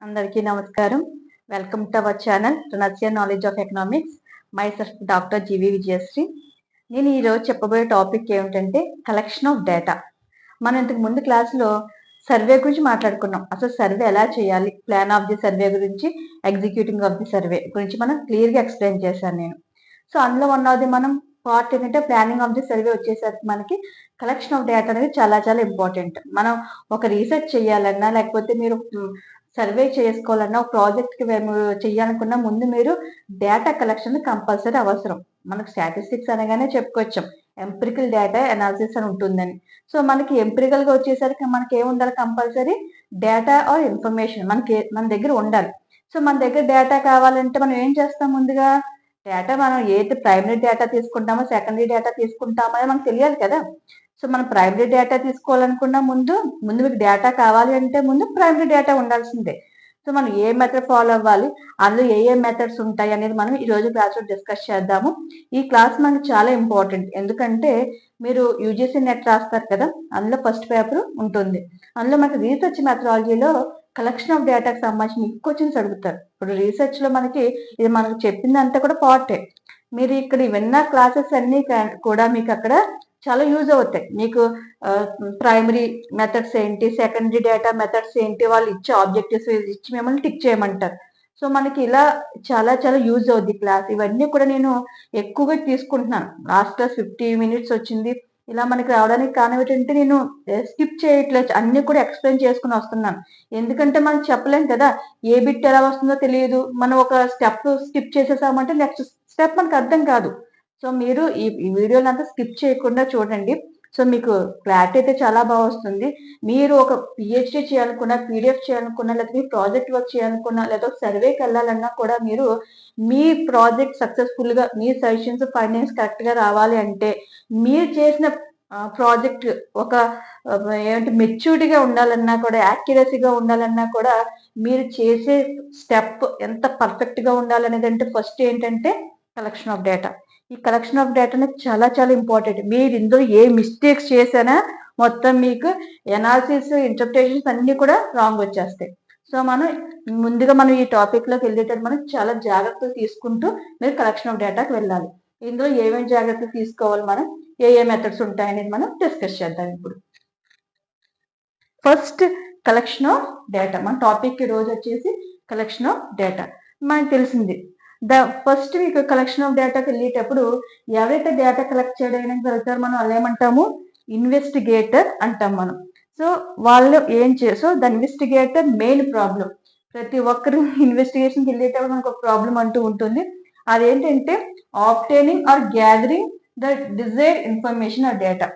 అందరికీ నమస్కారం. Welcome to our channel రనస్య knowledge of economics. Myself doctor G V Vijayasri. నేను ఈరోజు చెప్పబోయే టాపిక్ ఏమిటంటే కలెక్షన్ ఆఫ్ డేటా. మనం ఇంతకు ముందు క్లాస్లో సర్వే గురించి మాట్లాడుకున్నాం. అసలు సర్వే ఎలా చేయాలి, ప్లాన్ ఆఫ్ ది సర్వే గురించి, ఎగ్జిక్యూటింగ్ ఆఫ్ ది సర్వే గురించి మనం క్లియర్గా ఎక్స్ప్లెయిన్ చేశాను నేను. సో అందులో ఉన్నది మనం పార్ట్ ఏంటంటే ప్లానింగ్ ఆఫ్ ది సర్వే వచ్చేసరికి మనకి కలెక్షన్ ఆఫ్ డేటా అనేది చాలా చాలా ఇంపార్టెంట్. మనం ఒక రీసెర్చ్ చేయాలన్నా లేకపోతే మీరు సర్వే చేసుకోవాలన్నా ఒక ప్రాజెక్ట్కి మేము చేయాలనుకున్నా ముందు మీరు డేటా కలెక్షన్ కంపల్సరీ అవసరం. మనకు స్టాటిస్టిక్స్ అనగానే చెప్పుకోవచ్చు ఎంపిరికల్ డేటా అనాలిసిస్ అని ఉంటుందని. సో మనకి ఎంపిరికల్గా వచ్చేసరికి మనకి ఏముండాలి, కంపల్సరీ డేటా ఆర్ ఇన్ఫర్మేషన్ మన దగ్గర ఉండాలి. సో మన దగ్గర డేటా కావాలంటే మనం ఏం చేస్తాం, ముందుగా డేటా మనం ఏది ప్రైమరీ డేటా తీసుకుంటామో సెకండరీ డేటా తీసుకుంటామో అని మనకు తెలియాలి కదా. సో మనం ప్రైమరీ డేటా తీసుకోవాలనుకున్న ముందు మీకు డేటా కావాలి అంటే ముందు ప్రైమరీ డేటా ఉండాల్సిందే. సో మనం ఏ మెథడ్ ఫాలో అవ్వాలి, అందులో ఏ మెథడ్స్ ఉంటాయి అనేది మనం ఈ రోజు క్లాస్లో డిస్కస్ చేద్దాము. ఈ క్లాస్ మనకి చాలా ఇంపార్టెంట్, ఎందుకంటే మీరు యూజీసీ నెట్ రాస్తారు కదా, అందులో ఫస్ట్ పేపర్ ఉంటుంది. అందులో మనకి రీసెర్చ్ మెథడాలజీలో కలెక్షన్ ఆఫ్ డేటాకి సంబంధించిన క్వశ్చన్స్ అడుగుతారు. ఇప్పుడు రీసెర్చ్ లో ఇది మనకు చెప్పిందంతా కూడా పార్టే. మీరు ఇక్కడ విన్న క్లాసెస్ అన్ని కూడా మీకు అక్కడ చాలా యూజ్ అవుతాయి. మీకు ప్రైమరీ మెథడ్స్ ఏంటి, సెకండరీ డేటా మెథడ్స్ ఏంటి, వాళ్ళు ఇచ్చే ఆబ్జెక్టివ్స్ ఇచ్చి మిమ్మల్ని టిక్ చేయమంటారు. సో మనకి ఇలా చాలా చాలా యూజ్ అవుద్ది క్లాస్. ఇవన్నీ కూడా నేను ఎక్కువగా తీసుకుంటున్నాను. లాస్ట్ క్లాస్ 50 minutes వచ్చింది. ఇలా మనకి రావడానికి కారణం ఏంటంటే నేను స్కిప్ చేయట్లేదు, అన్ని కూడా ఎక్స్ప్లెయిన్ చేసుకుని వస్తున్నాను. ఎందుకంటే మనం చెప్పలేం కదా, ఏ బిట్ ఎలా వస్తుందో తెలియదు. మనం ఒక స్టెప్ స్కిప్ చేసేసామంటే నెక్స్ట్ స్టెప్ మనకు అర్థం కాదు. సో మీరు ఈ వీడియోని అంతా స్కిప్ చేయకుండా చూడండి. సో మీకు క్లారిటీ అయితే చాలా బాగా వస్తుంది. మీరు ఒక పిహెచ్డి చేయాలనుకున్నా, పీడిఎఫ్ చేయాలనుకున్నా, లేకపోతే మీ ప్రాజెక్ట్ వర్క్ చేయాలనుకున్నా, లేదా సర్వేకి వెళ్ళాలన్నా కూడా మీరు మీ ప్రాజెక్ట్ సక్సెస్ఫుల్ గా మీ సజెషన్స్ ఫైండింగ్స్ కరెక్ట్ గా రావాలి అంటే మీరు చేసిన ప్రాజెక్ట్ ఒక మెచ్యూరిటీగా ఉండాలన్నా కూడా, యాక్యురసీగా ఉండాలన్నా కూడా మీరు చేసే స్టెప్ ఎంత పర్ఫెక్ట్ గా ఉండాలనేది అంటే ఫస్ట్ ఏంటంటే కలెక్షన్ ఆఫ్ డేటా. ఈ కలెక్షన్ ఆఫ్ డేటా అనేది చాలా చాలా ఇంపార్టెంట్. మీరు ఇందులో ఏ మిస్టేక్స్ చేసినా మొత్తం మీకు ఎనాలిసిస్, ఇంటర్ప్రిటేషన్స్ అన్ని కూడా రాంగ్ వచ్చేస్తాయి. సో ముందుగా మనం ఈ టాపిక్ లోకి వెళ్ళేటప్పుడు మనం చాలా జాగ్రత్తలు తీసుకుంటూ మీరు కలెక్షన్ ఆఫ్ డేటాకి వెళ్ళాలి. ఇందులో ఏమేమి జాగ్రత్తలు తీసుకోవాలి, మనం ఏ మెథడ్స్ ఉంటాయనేది మనం డిస్కస్ చేద్దాం ఇప్పుడు. First collection of data. మన టాపిక్ ఈ రోజు వచ్చేసి కలెక్షన్ ఆఫ్ డేటా. మనకు తెలిసింది ఫస్ట్ మీకు కలెక్షన్ ఆఫ్ డేటాకి వెళ్ళేటప్పుడు ఎవరైతే డేటా కలెక్ట్ చేయడానికి వెళ్తారో మనం వాళ్ళు ఏమంటాము, ఇన్వెస్టిగేటర్ అంటాం మనం. సో వాళ్ళు ద ఇన్వెస్టిగేటర్ మెయిన్ ప్రాబ్లం. ప్రతి ఒక్కరు ఇన్వెస్టిగేషన్కి వెళ్ళేటప్పుడు మనకు ఒక ప్రాబ్లం అంటూ ఉంటుంది. అదేంటంటే obtaining or gathering the desired information or data.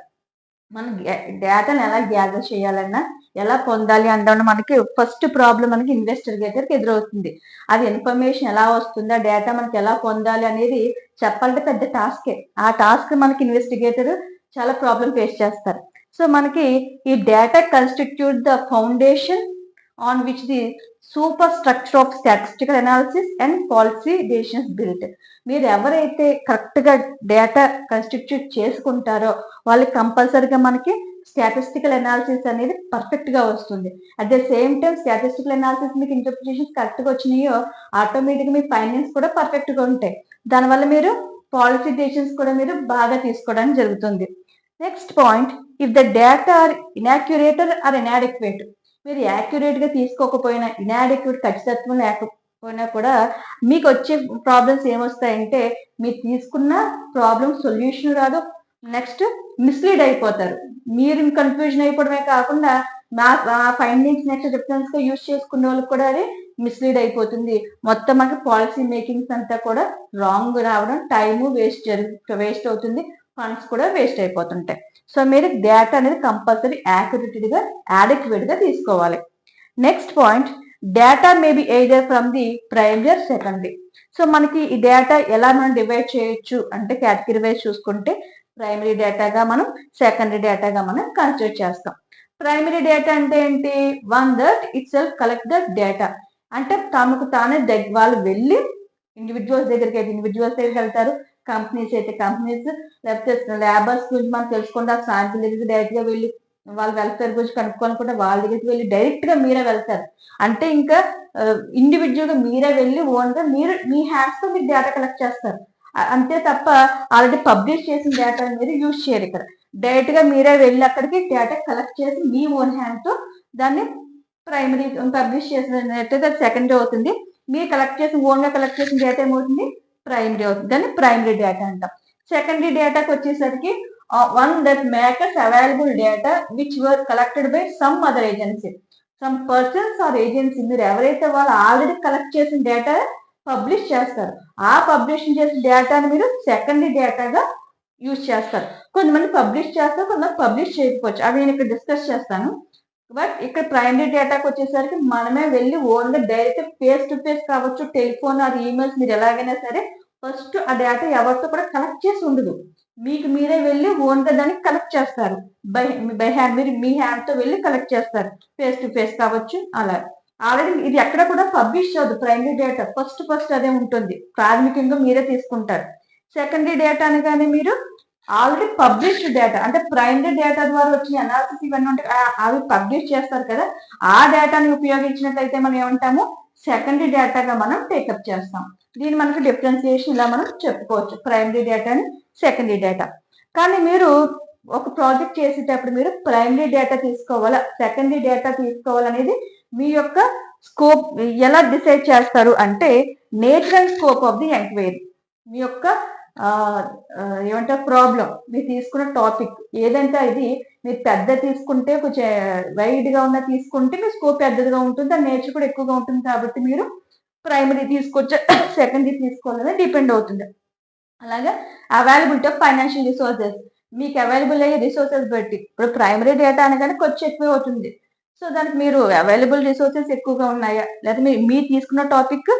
మనం డేటాను ఎలా గ్యాదర్ చేయాలన్నా, ఎలా పొందాలి అన్న మనకి ఫస్ట్ ప్రాబ్లం మనకి ఇన్వెస్టిగేటర్కి ఎదురవుతుంది. అది ఇన్ఫర్మేషన్ ఎలా వస్తుంది, ఆ డేటా మనకి ఎలా పొందాలి అనేది చెప్పాలంటే పెద్ద టాస్కే. ఆ టాస్క్ మనకి ఇన్వెస్టిగేటర్ చాలా ప్రాబ్లం ఫేస్ చేస్తారు. సో మనకి ఈ data constitute the foundation on which the super structure of statistical analysis and policy decisions built. మీరు ఎవరైతే కరెక్ట్ గా డేటా కన్స్టిట్యూట్ చేసుకుంటారో వాళ్ళకి కంపల్సరీగా మనకి స్టాటిస్టికల్ అనాలిసిస్ అనేది పర్ఫెక్ట్ గా వస్తుంది. At the same time statistical analysis మీకు ఇంటర్ప్రిటేషన్స్ కరెక్ట్ గా వచ్చినాయో ఆటోమేటిక్ మీ ఫైండింగ్స్ కూడా పర్ఫెక్ట్ గా ఉంటాయి. దానివల్ల మీరు పాలసీ డెసిషన్స్ కూడా మీరు బాగా తీసుకోవడానికి జరుగుతుంది. Next point, if the data are inaccurate or inadequate. మీరు యాక్యురేట్ గా తీసుకోకపోయినా, ఇనాడిక్వేట్ ఖచ్చితత్వం లేకపోయినా కూడా మీకు వచ్చే ప్రాబ్లమ్స్ ఏమొస్తాయంటే మీరు తీసుకున్న ప్రాబ్లం సొల్యూషన్ రాదు, నెక్స్ట్ మిస్లీడ్ అయిపోతారు. మీరు కన్ఫ్యూజన్ అయిపోవడమే కాకుండా మా ఫైండింగ్స్ నెక్స్ట్ రిఫరెన్స్ గా యూజ్ చేసుకునే వాళ్ళకి కూడా అది మిస్లీడ్ అయిపోతుంది. మొత్తం మనకి పాలసీ మేకింగ్స్ అంతా కూడా రాంగ్ రావడం, టైము వేస్ట్ అవుతుంది, ఫండ్స్ కూడా వేస్ట్ అయిపోతుంటాయి. సో మీరు డేటా అనేది కంపల్సరీ యాడిక్వేట్ గా తీసుకోవాలి. Next point, data may be either from the primary or secondary. So మనకి ఈ డేటా ఎలా మనం డివైడ్ చేయొచ్చు అంటే కేటగిరీ వైజ్ చూసుకుంటే ప్రైమరీ డేటాగా మనం, సెకండరీ డేటాగా మనం కన్సిడర్ చేస్తాం. ప్రైమరీ డేటా అంటే ఏంటి, one that it self collect the data. అంటే తమకు తానే వాళ్ళు వెళ్ళి ఇండివిజువల్స్ దగ్గరికి వెళ్తారు, కంపెనీస్ అయితే కంపెనీస్, లేకపోతే లేబర్స్ గురించి మనం తెలుసుకుంటే శాంపిల్ దగ్గరికి డైరెక్ట్ గా వెళ్ళి వాళ్ళ వెల్ఫేర్ గురించి కనుక్కోనుకుంటే వాళ్ళ దగ్గరికి వెళ్ళి డైరెక్ట్ గా మీరే వెళ్తారు. అంటే ఇంకా ఇండివిజువల్ గా మీరే వెళ్ళి ఓన్ గా మీరు మీ హ్యాండ్స్ తో మీరు డేటా కలెక్ట్ చేస్తారు. అంతే తప్ప ఆల్రెడీ పబ్లిష్ చేసిన డేటా మీరు యూజ్ చేయరు. ఇక్కడ డైరెక్ట్ గా మీరే వెళ్ళి అక్కడికి డేటా కలెక్ట్ చేసి మీ ఓన్ హ్యాండ్ తో దాన్ని ప్రైమరీ పబ్లిష్ చేసినట్టయితే అది సెకండరీ అవుతుంది. మీరు కలెక్ట్ చేసిన ఓన్ గా కలెక్ట్ చేసిన డేటా ఏమవుతుంది, ప్రైమరీ అవుతుంది. దాన్ని ప్రైమరీ డేటా అంటాం. సెకండరీ డేటాకి వచ్చేసరికి one that makers available data which were collected by some other agency, some persons are agency. మీరు ఎవరైతే వాళ్ళు ఆల్రెడీ కలెక్ట్ చేసిన డేటా పబ్లిష్ చేస్తారు, ఆ పబ్లిష్ చేసిన డేటాని మీరు సెకండరీ డేటాగా యూజ్ చేస్తారు. కొంతమంది పబ్లిష్ చేస్తారు, కొంతమంది పబ్లిష్ చేయకపోవచ్చు, అవి నేను ఇక్కడ డిస్కస్ చేస్తాను. బట్ ఇక్కడ ప్రైమరీ డేటాకి వచ్చేసరికి మనమే వెళ్ళి ఓన్ గా డైరెక్ట్ ఫేస్ టు ఫేస్ కావచ్చు, టెలిఫోన్ ఆర్ ఈమెయిల్స్, మీరు ఎలాగైనా సరే ఫస్ట్ ఆ డేటా ఎవరితో కూడా కలెక్ట్ చేసి ఉండదు. మీకు మీరే వెళ్ళి ఓన్ గా దాన్ని కలెక్ట్ చేస్తారు. బై హ్యాండ్ మీరు మీ హ్యాండ్ తో వెళ్ళి కలెక్ట్ చేస్తారు, ఫేస్ టు ఫేస్ కావచ్చు. అలా ఆల్రెడీ ఇది ఎక్కడ కూడా పబ్లిష్ అవ్వదు. ప్రైమరీ డేటా ఫస్ట్ అదే ఉంటుంది, ప్రాథమికంగా మీరే తీసుకుంటారు. సెకండరీ డేటా అనగానే మీరు ఆల్రెడీ పబ్లిష్డ్ డేటా, అంటే ప్రైమరీ డేటా ద్వారా వచ్చిన అనాలిసిస్ ఇవన్నీ ఉంటాయి, అవి పబ్లిష్ చేస్తారు కదా, ఆ డేటాని ఉపయోగించినట్లయితే మనం ఏమంటాము, సెకండరీ డేటాగా మనం టేకప్ చేస్తాం. దీని మనకు డిఫరెన్సియేషన్ ఇలా మనం చెప్పుకోవచ్చు, ప్రైమరీ డేటాని సెకండరీ డేటా. కానీ మీరు ఒక ప్రాజెక్ట్ చేసేటప్పుడు మీరు ప్రైమరీ డేటా తీసుకోవాలా సెకండరీ డేటా తీసుకోవాలనేది మీ యొక్క స్కోప్ ఎలా డిసైడ్ చేస్తారు అంటే, nature and scope of the enquiry. మీ యొక్క ఏమంటారు ప్రాబ్లం, మీరు తీసుకున్న టాపిక్ ఏదంటే ఇది మీరు పెద్ద తీసుకుంటే కొంచెం వైడ్ గా ఉన్న తీసుకుంటే మీ స్కోప్ పెద్దదిగా ఉంటుంది, దాని నేచర్ కూడా ఎక్కువగా ఉంటుంది. కాబట్టి మీరు ప్రైమరీ తీసుకోవచ్చు, సెకండరీ తీసుకోవాలని డిపెండ్ అవుతుంది. అలాగే అవైలబిలిటీ ఆఫ్ ఫైనాన్షియల్ రిసోర్సెస్, మీకు అవైలబుల్ అయ్యే రిసోర్సెస్ బట్టి. ఇప్పుడు ప్రైమరీ డేటా అనగానే కొంచెం ఎక్కువ అవుతుంది, సో దానికి మీరు అవైలబుల్ రిసోర్సెస్ ఎక్కువగా ఉన్నాయా, లేదా మీరు తీసుకున్న టాపిక్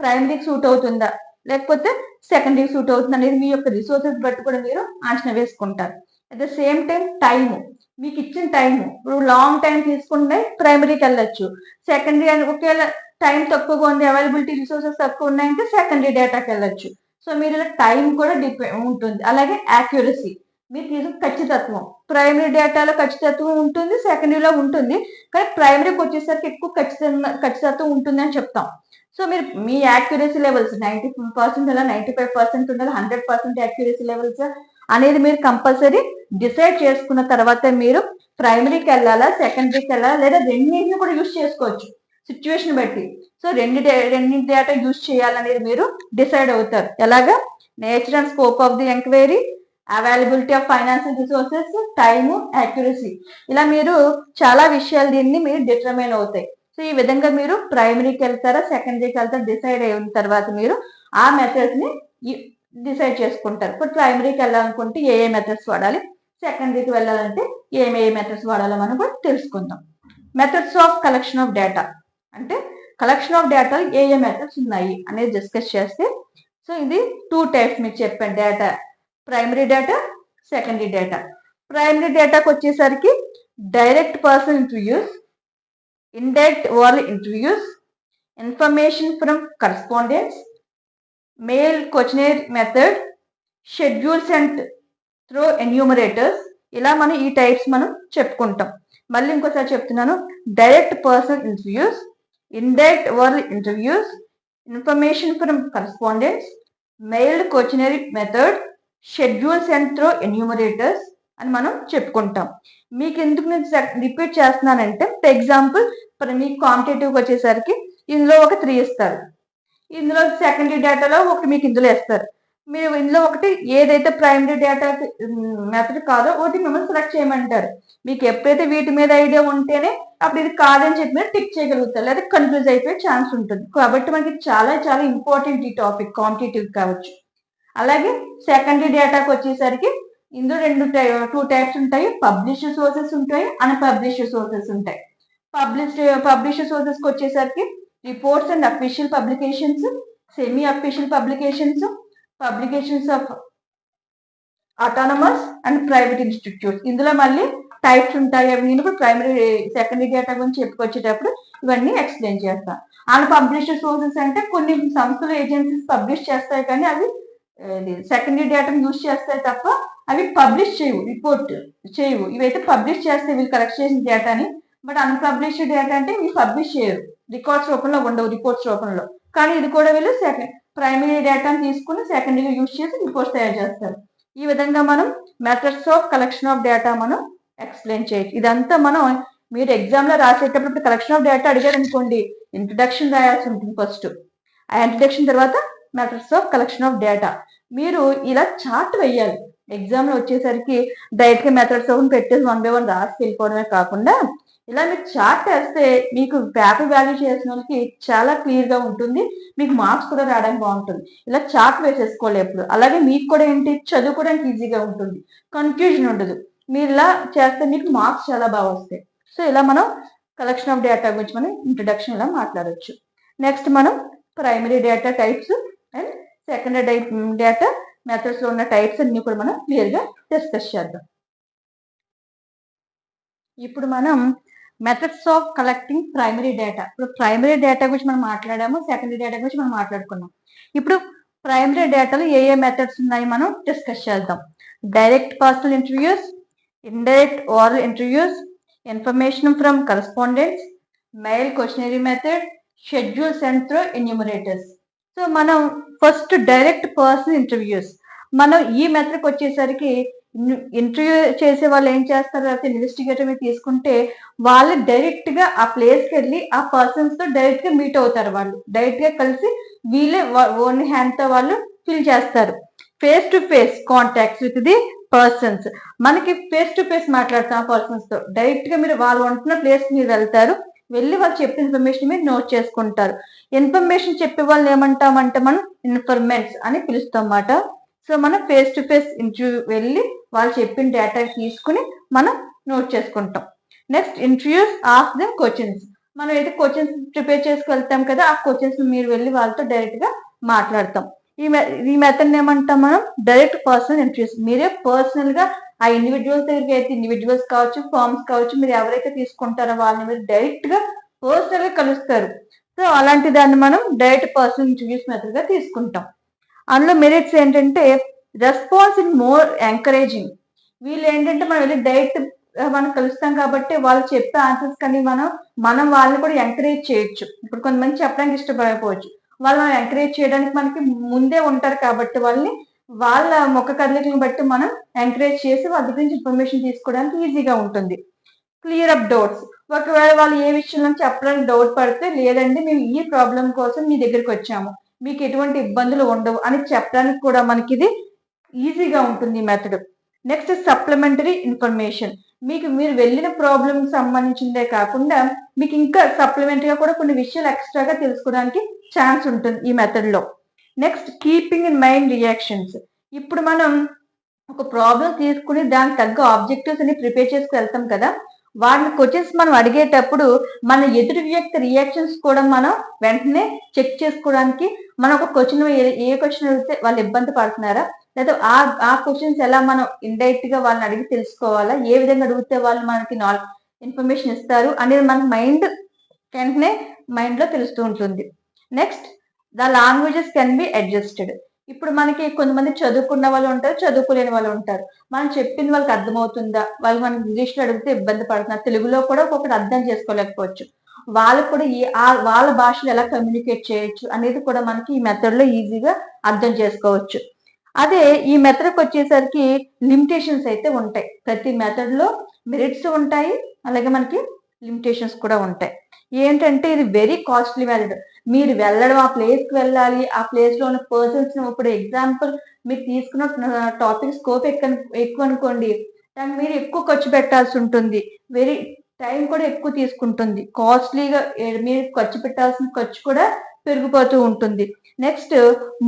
ప్రైమరీకి సూట్ అవుతుందా, లేకపోతే సెకండరీ సూట్ అవుతుంది అనేది మీ యొక్క రిసోర్సెస్ బట్టి కూడా మీరు అంచనా వేసుకుంటారు. At the same time time, మీకు ఇచ్చిన టైం, ఇప్పుడు లాంగ్ టైం తీసుకుంటే ప్రైమరీకి వెళ్ళొచ్చు. సెకండరీ అని ఒకవేళ టైం తక్కువగా ఉంది, అవైలబిలిటీ రిసోర్సెస్ తక్కువ ఉన్నాయంటే సెకండరీ డేటాకి వెళ్ళొచ్చు. సో మీరు టైం కూడా ఉంటుంది. అలాగే యాక్యురసీ, మీరు తీసుకున్న ఖచ్చితత్వం, ప్రైమరీ డేటాలో ఖచ్చితత్వం ఉంటుంది, సెకండరీలో ఉంటుంది. కానీ ప్రైమరీకి వచ్చేసరికి ఎక్కువ ఖచ్చితత్వం ఉంటుంది అని చెప్తాం. సో మీరు మీ యాక్యురసీ లెవెల్స్ 90% అలా 95% ఉండాలి, 100% యాక్యురసీ లెవెల్స్ అనేది మీరు కంపల్సరీ డిసైడ్ చేసుకున్న తర్వాత మీరు ప్రైమరీకి వెళ్ళాలా, సెకండరీకి వెళ్ళాలా, లేదా రెండింటిని కూడా యూజ్ చేసుకోవచ్చు సిచ్యువేషన్ బట్టి. సో రెండు డేటా యూజ్ చేయాలనేది మీరు డిసైడ్ అవుతారు. ఎలాగా, nature and scope of the enquiry, availability of financial resources, time, accuracy, ఇలా మీరు చాలా విషయాలు దీన్ని మీరు డిటర్మైన్ అవుతాయి. సో ఈ విధంగా మీరు ప్రైమరీకి వెళ్తారా, సెకండరీకి వెళ్తారా డిసైడ్ అయిన తర్వాత మీరు ఆ మెథడ్స్ ని డిసైడ్ చేసుకుంటారు. ఇప్పుడు ప్రైమరీకి వెళ్ళాలనుకుంటే ఏ మెథడ్స్ వాడాలి, సెకండరీకి వెళ్ళాలంటే ఏ మెథడ్స్ వాడాలో మనం కూడా తెలుసుకుందాం. Methods of collection of data అంటే కలెక్షన్ ఆఫ్ డేటా ఏ మెథడ్స్ ఉన్నాయి అనేది డిస్కస్ చేస్తే, సో ఇది 2 టైప్స్ మీకు చెప్పాను data, primary data, secondary data. Primary డేటాకి వచ్చేసరికి direct person interviews, indirect oral interviews, information from correspondence, mail questionnaire method, schedule sent through enumerators. ఇలా మనం ఈ టైప్స్ మనం చెప్పుకుంటాం. మళ్ళీ ఇంకోసారి చెప్తున్నాను, direct personal interviews, indirect oral interviews, information from correspondence, mailed questionnaire method, schedule sent through enumerators అని మనం చెప్పుకుంటాం. మీకు ఎందుకు నేను రిపీట్ చేస్తున్నానంటే, ఫర్ ఎగ్జాంపుల్ మీకు కాంపిటేటివ్కి వచ్చేసరికి ఇందులో ఒక 3 ఇస్తారు, ఇందులో సెకండరీ డేటాలో ఒకటి మీకు ఇందులో ఇస్తారు. మీరు ఇందులో ఒకటి ఏదైతే ప్రైమరీ డేటా మెథడ్ కాదో ఒకటి మిమ్మల్ని సెలెక్ట్ చేయమంటారు. మీకు ఎప్పుడైతే వీటి మీద ఐడియా ఉంటేనే అప్పుడు ఇది కాదని చెప్పి మీరు టిక్ చేయగలుగుతారు, లేదా కన్ఫ్యూజ్ అయిపోయే ఛాన్స్ ఉంటుంది. కాబట్టి మనకి చాలా చాలా ఇంపార్టెంట్ ఈ టాపిక్, కాంపిటేటివ్ కావచ్చు. అలాగే సెకండరీ డేటాకి వచ్చేసరికి ఇందులో 2 టైప్స్ ఉంటాయి, పబ్లిష్డ్ సోర్సెస్ ఉంటాయి, అన్పబ్లిష్డ్ సోర్సెస్ ఉంటాయి. పబ్లిష్డ్ సోర్సెస్ కి వచ్చేసరికి reports and official publications, semi official publications, publications of autonomous and private institutes. ఇందులో మళ్ళీ టైప్స్ ఉంటాయి. అవి నేను ఇప్పుడు ప్రైమరీ సెకండరీ డేటా గురించి చెప్పుకొచ్చేటప్పుడు ఇవన్నీ ఎక్స్ప్లెయిన్ చేస్తాను. అన్పబ్లిష్డ్ సోర్సెస్ అంటే కొన్ని సంస్థలు, ఏజెన్సీస్ పబ్లిష్ చేస్తాయి, కానీ అవి సెకండరీ డేటాను యూజ్ చేస్తాయి తప్ప అవి పబ్లిష్ చేయవు, రిపోర్ట్ చేయవు. ఇవైతే పబ్లిష్ చేస్తాయి వీళ్ళు కలెక్ట్ చేసిన డేటాని, బట్ అన్పబ్లిష్డ్ డేటా అంటే ఇవి పబ్లిష్ చేయరు, రికార్డ్స్ రూపంలో ఉండవు, రిపోర్ట్స్ రూపంలో. కానీ ఇది కూడా వీళ్ళు ప్రైమరీ డేటాను తీసుకుని సెకండరీ యూజ్ చేసి రిపోర్ట్స్ తయారు చేస్తారు. ఈ విధంగా మనం methods of collection of data మనం ఎక్స్ప్లెయిన్ చేయొచ్చు. ఇదంతా మనం మీరు ఎగ్జామ్ లో రాసేటప్పుడు కలెక్షన్ ఆఫ్ డేటా అడిగారు అనుకోండి, ఇంట్రడక్షన్ రాయాల్సి ఉంటుంది ఫస్ట్. ఆ ఇంట్రడక్షన్ తర్వాత methods of collection of data. మీరు ఇలా చార్ట్ వేయాలి. ఎగ్జామ్ లో వచ్చేసరికి డైరెక్ట్ గా మెథడ్స్ ఆఫ్ పెట్టేసి 1 by 1 రాసి వెళ్ళిపోవడమే కాకుండా ఇలా మీరు చార్ట్ వేస్తే మీకు పేపర్ వాల్యూ చేసిన వాళ్ళకి చాలా క్లియర్ గా ఉంటుంది, మీకు మార్క్స్ కూడా రావడానికి బాగుంటుంది. ఇలా చార్ట్ వేసేసుకోవాలి ఎప్పుడు. అలాగే మీకు కూడా ఏంటి, చదువుకోవడానికి ఈజీగా ఉంటుంది, కన్ఫ్యూజన్ ఉండదు. మీరు ఇలా చేస్తే మీకు మార్క్స్ చాలా బాగా వస్తాయి. సో ఇలా మనం కలెక్షన్ ఆఫ్ డేటా గురించి మనం ఇంట్రడక్షన్ ఇలా మాట్లాడవచ్చు. నెక్స్ట్ మనం primary data types and secondary data methods లో ఉన్న టైప్స్ అన్ని కూడా మనం క్లియర్ గా డిస్కస్ చేద్దాం. ఇప్పుడు మనం methods of collecting primary data. ఇప్పుడు ప్రైమరీ డేటా గురించి మనం మాట్లాడాము, సెకండరీ డేటా గురించి మనం మాట్లాడుకున్నాం. ఇప్పుడు ప్రైమరీ డేటాలో ఏ మెథడ్స్ ఉన్నాయి మనం డిస్కస్ చేద్దాం. Direct personal interviews, indirect oral interviews, information from correspondents, mail questionnaire method, schedule sent through enumerators. So మనం ఫస్ట్ డైరెక్ట్ పర్సనల్ ఇంటర్వ్యూస్. మనం ఈ మెథడ్కి వచ్చేసరికి ఇంటర్వ్యూ చేసే వాళ్ళు ఏం చేస్తారు, అయితే ఇన్వెస్టిగేటర్ మీద తీసుకుంటే వాళ్ళు డైరెక్ట్ గా ఆ ప్లేస్కి వెళ్ళి ఆ పర్సన్స్ తో డైరెక్ట్ గా మీట్ అవుతారు. వాళ్ళు డైరెక్ట్ గా కలిసి వీళ్ళే ఓన్ హ్యాండ్ తో వాళ్ళు ఫిల్ చేస్తారు. Face to face contacts with the persons. మనకి ఫేస్ టు ఫేస్ మాట్లాడతాం ఆ పర్సన్స్ తో. డైరెక్ట్ గా మీరు వాళ్ళు ఉంటున్న ప్లేస్ మీరు వెళ్తారు, వెళ్ళి వాళ్ళు చెప్పిన ఇన్ఫర్మేషన్ మీరు నోట్ చేసుకుంటారు. ఇన్ఫర్మేషన్ చెప్పే వాళ్ళని ఏమంటామంటే మనం ఇన్ఫర్మెంట్స్ అని పిలుస్తాం అన్నమాట. సో మనం ఫేస్ టు ఫేస్ ఇంటర్వ్యూ వెళ్ళి వాళ్ళు చెప్పిన డేటా తీసుకుని మనం నోట్ చేసుకుంటాం. Next interviews ask them questions. మనం అయితే క్వశ్చన్స్ ప్రిపేర్ చేసుకెళ్తాం కదా, ఆ క్వశ్చన్స్ మీరు వెళ్ళి వాళ్ళతో డైరెక్ట్ గా మాట్లాడతాం. ఈ మెథడ్ ఏమంటాం మనం డైరెక్ట్ పర్సనల్ ఇంటర్వ్యూస్. మీరే పర్సనల్ గా ఆ ఇండివిజువల్స్ దగ్గరికి అయితే ఇండివిజువల్స్ కావచ్చు, ఫార్మ్స్ కావచ్చు, మీరు ఎవరైతే తీసుకుంటారో వాళ్ళని మీరు డైరెక్ట్ గా పర్సనల్ గా కలుస్తారు. సో అలాంటి దాన్ని మనం డైరెక్ట్ పర్సనల్ ఇంటర్వ్యూస్ మెథడ్ గా తీసుకుంటాం. అందులో మెరిట్స్ ఏంటంటే రెస్పాన్స్ ఇన్ మోర్ ఎంకరేజింగ్. వీళ్ళు ఏంటంటే మనం వెళ్ళి డైరెక్ట్ మనం కలుస్తాం కాబట్టి వాళ్ళు చెప్పే ఆన్సర్స్ కానీ మనం వాళ్ళని కూడా ఎంకరేజ్ చేయొచ్చు. ఇప్పుడు కొంతమంది చెప్పడానికి ఇష్టపడకపోవచ్చు, వాళ్ళు మనం ఎంకరేజ్ చేయడానికి మనకి ముందే ఉంటారు కాబట్టి వాళ్ళ ముఖ కదలికలను బట్టి మనం ఎంకరేజ్ చేసి వాళ్ళ గురించి ఇన్ఫర్మేషన్ తీసుకోవడానికి ఈజీగా ఉంటుంది. Clear up doubts. ఒకవేళ వాళ్ళు ఏ విషయంలో చెప్పడానికి డౌట్ పడితే, లేదండి మేము ఈ ప్రాబ్లం కోసం మీ దగ్గరికి వచ్చాము, మీకు ఎటువంటి ఇబ్బందులు ఉండవు అని చెప్పడానికి కూడా మనకి ఇది ఈజీగా ఉంటుంది ఈ మెథడ్. Next supplementary information. మీరు వెళ్ళిన ప్రాబ్లమ్ సంబంధించిందే కాకుండా మీకు ఇంకా సప్లిమెంటరీగా కూడా కొన్ని విషయాలు ఎక్స్ట్రాగా తెలుసుకోవడానికి ఛాన్స్ ఉంటుంది ఈ మెథడ్ లో. Next keeping in mind reactions. ఇప్పుడు మనం ఒక ప్రాబ్లం తీసుకుని దానికి తగ్గ ఆబ్జెక్టివ్స్ అన్ని ప్రిపేర్ చేసుకు వెళ్తాం కదా, వాటిని క్వశ్చన్స్ మనం అడిగేటప్పుడు మన ఎదుటి వ్యక్తి రియాక్షన్స్ కూడా మనం వెంటనే చెక్ చేసుకోవడానికి మనం ఒక క్వశ్చన్ ఏ క్వశ్చన్ అడిగితే వాళ్ళు ఇబ్బంది పడుతున్నారా, లేదా ఆ క్వశ్చన్స్ ఎలా మనం ఇండైరెక్ట్ గా వాళ్ళని అడిగి తెలుసుకోవాలా, ఏ విధంగా అడిగితే వాళ్ళు మనకి ఇన్ఫర్మేషన్ ఇస్తారు అనేది మన వెంటనే మైండ్ లో తెలుస్తూ ఉంటుంది. Next the languages can be adjusted. ఇప్పుడు మనకి కొంతమంది చదువుకున్న వాళ్ళు ఉంటారు, చదువుకోలేని వాళ్ళు ఉంటారు. మనం చెప్పింది వాళ్ళకి అర్థమవుతుందా, వాళ్ళు మనం ఇంగ్లీష్ లో అడిగితే ఇబ్బంది పడుతున్నారు, తెలుగులో కూడా ఒక్కొక్కటి అర్థం చేసుకోలేకపోవచ్చు, వాళ్ళకు కూడా వాళ్ళ భాషలో ఎలా కమ్యూనికేట్ చేయొచ్చు అనేది కూడా మనకి ఈ మెథడ్ లో ఈజీగా అర్థం చేసుకోవచ్చు. అదే ఈ మెథడ్కి వచ్చేసరికి లిమిటేషన్స్ అయితే ఉంటాయి. ప్రతి మెథడ్ లో మెరిట్స్ ఉంటాయి, అలాగే మనకి లిమిటేషన్స్ కూడా ఉంటాయి. ఏంటంటే ఇది వెరీ కాస్ట్లీ మెథడ్. మీరు వెళ్ళడం, ఆ ప్లేస్కి వెళ్ళాలి, ఆ ప్లేస్ లో ఉన్న పర్సన్స్. ఇప్పుడు ఎగ్జాంపుల్ మీరు తీసుకున్న టాపిక్ స్కోప్ ఎక్కువ అనుకోండి, దానికి మీరు ఎక్కువ ఖర్చు పెట్టాల్సి ఉంటుంది, వెరీ టైం కూడా ఎక్కువ తీసుకుంటుంది, కాస్ట్లీగా మీరు ఖర్చు పెట్టాల్సిన ఖర్చు కూడా పెరిగిపోతూ ఉంటుంది. నెక్స్ట్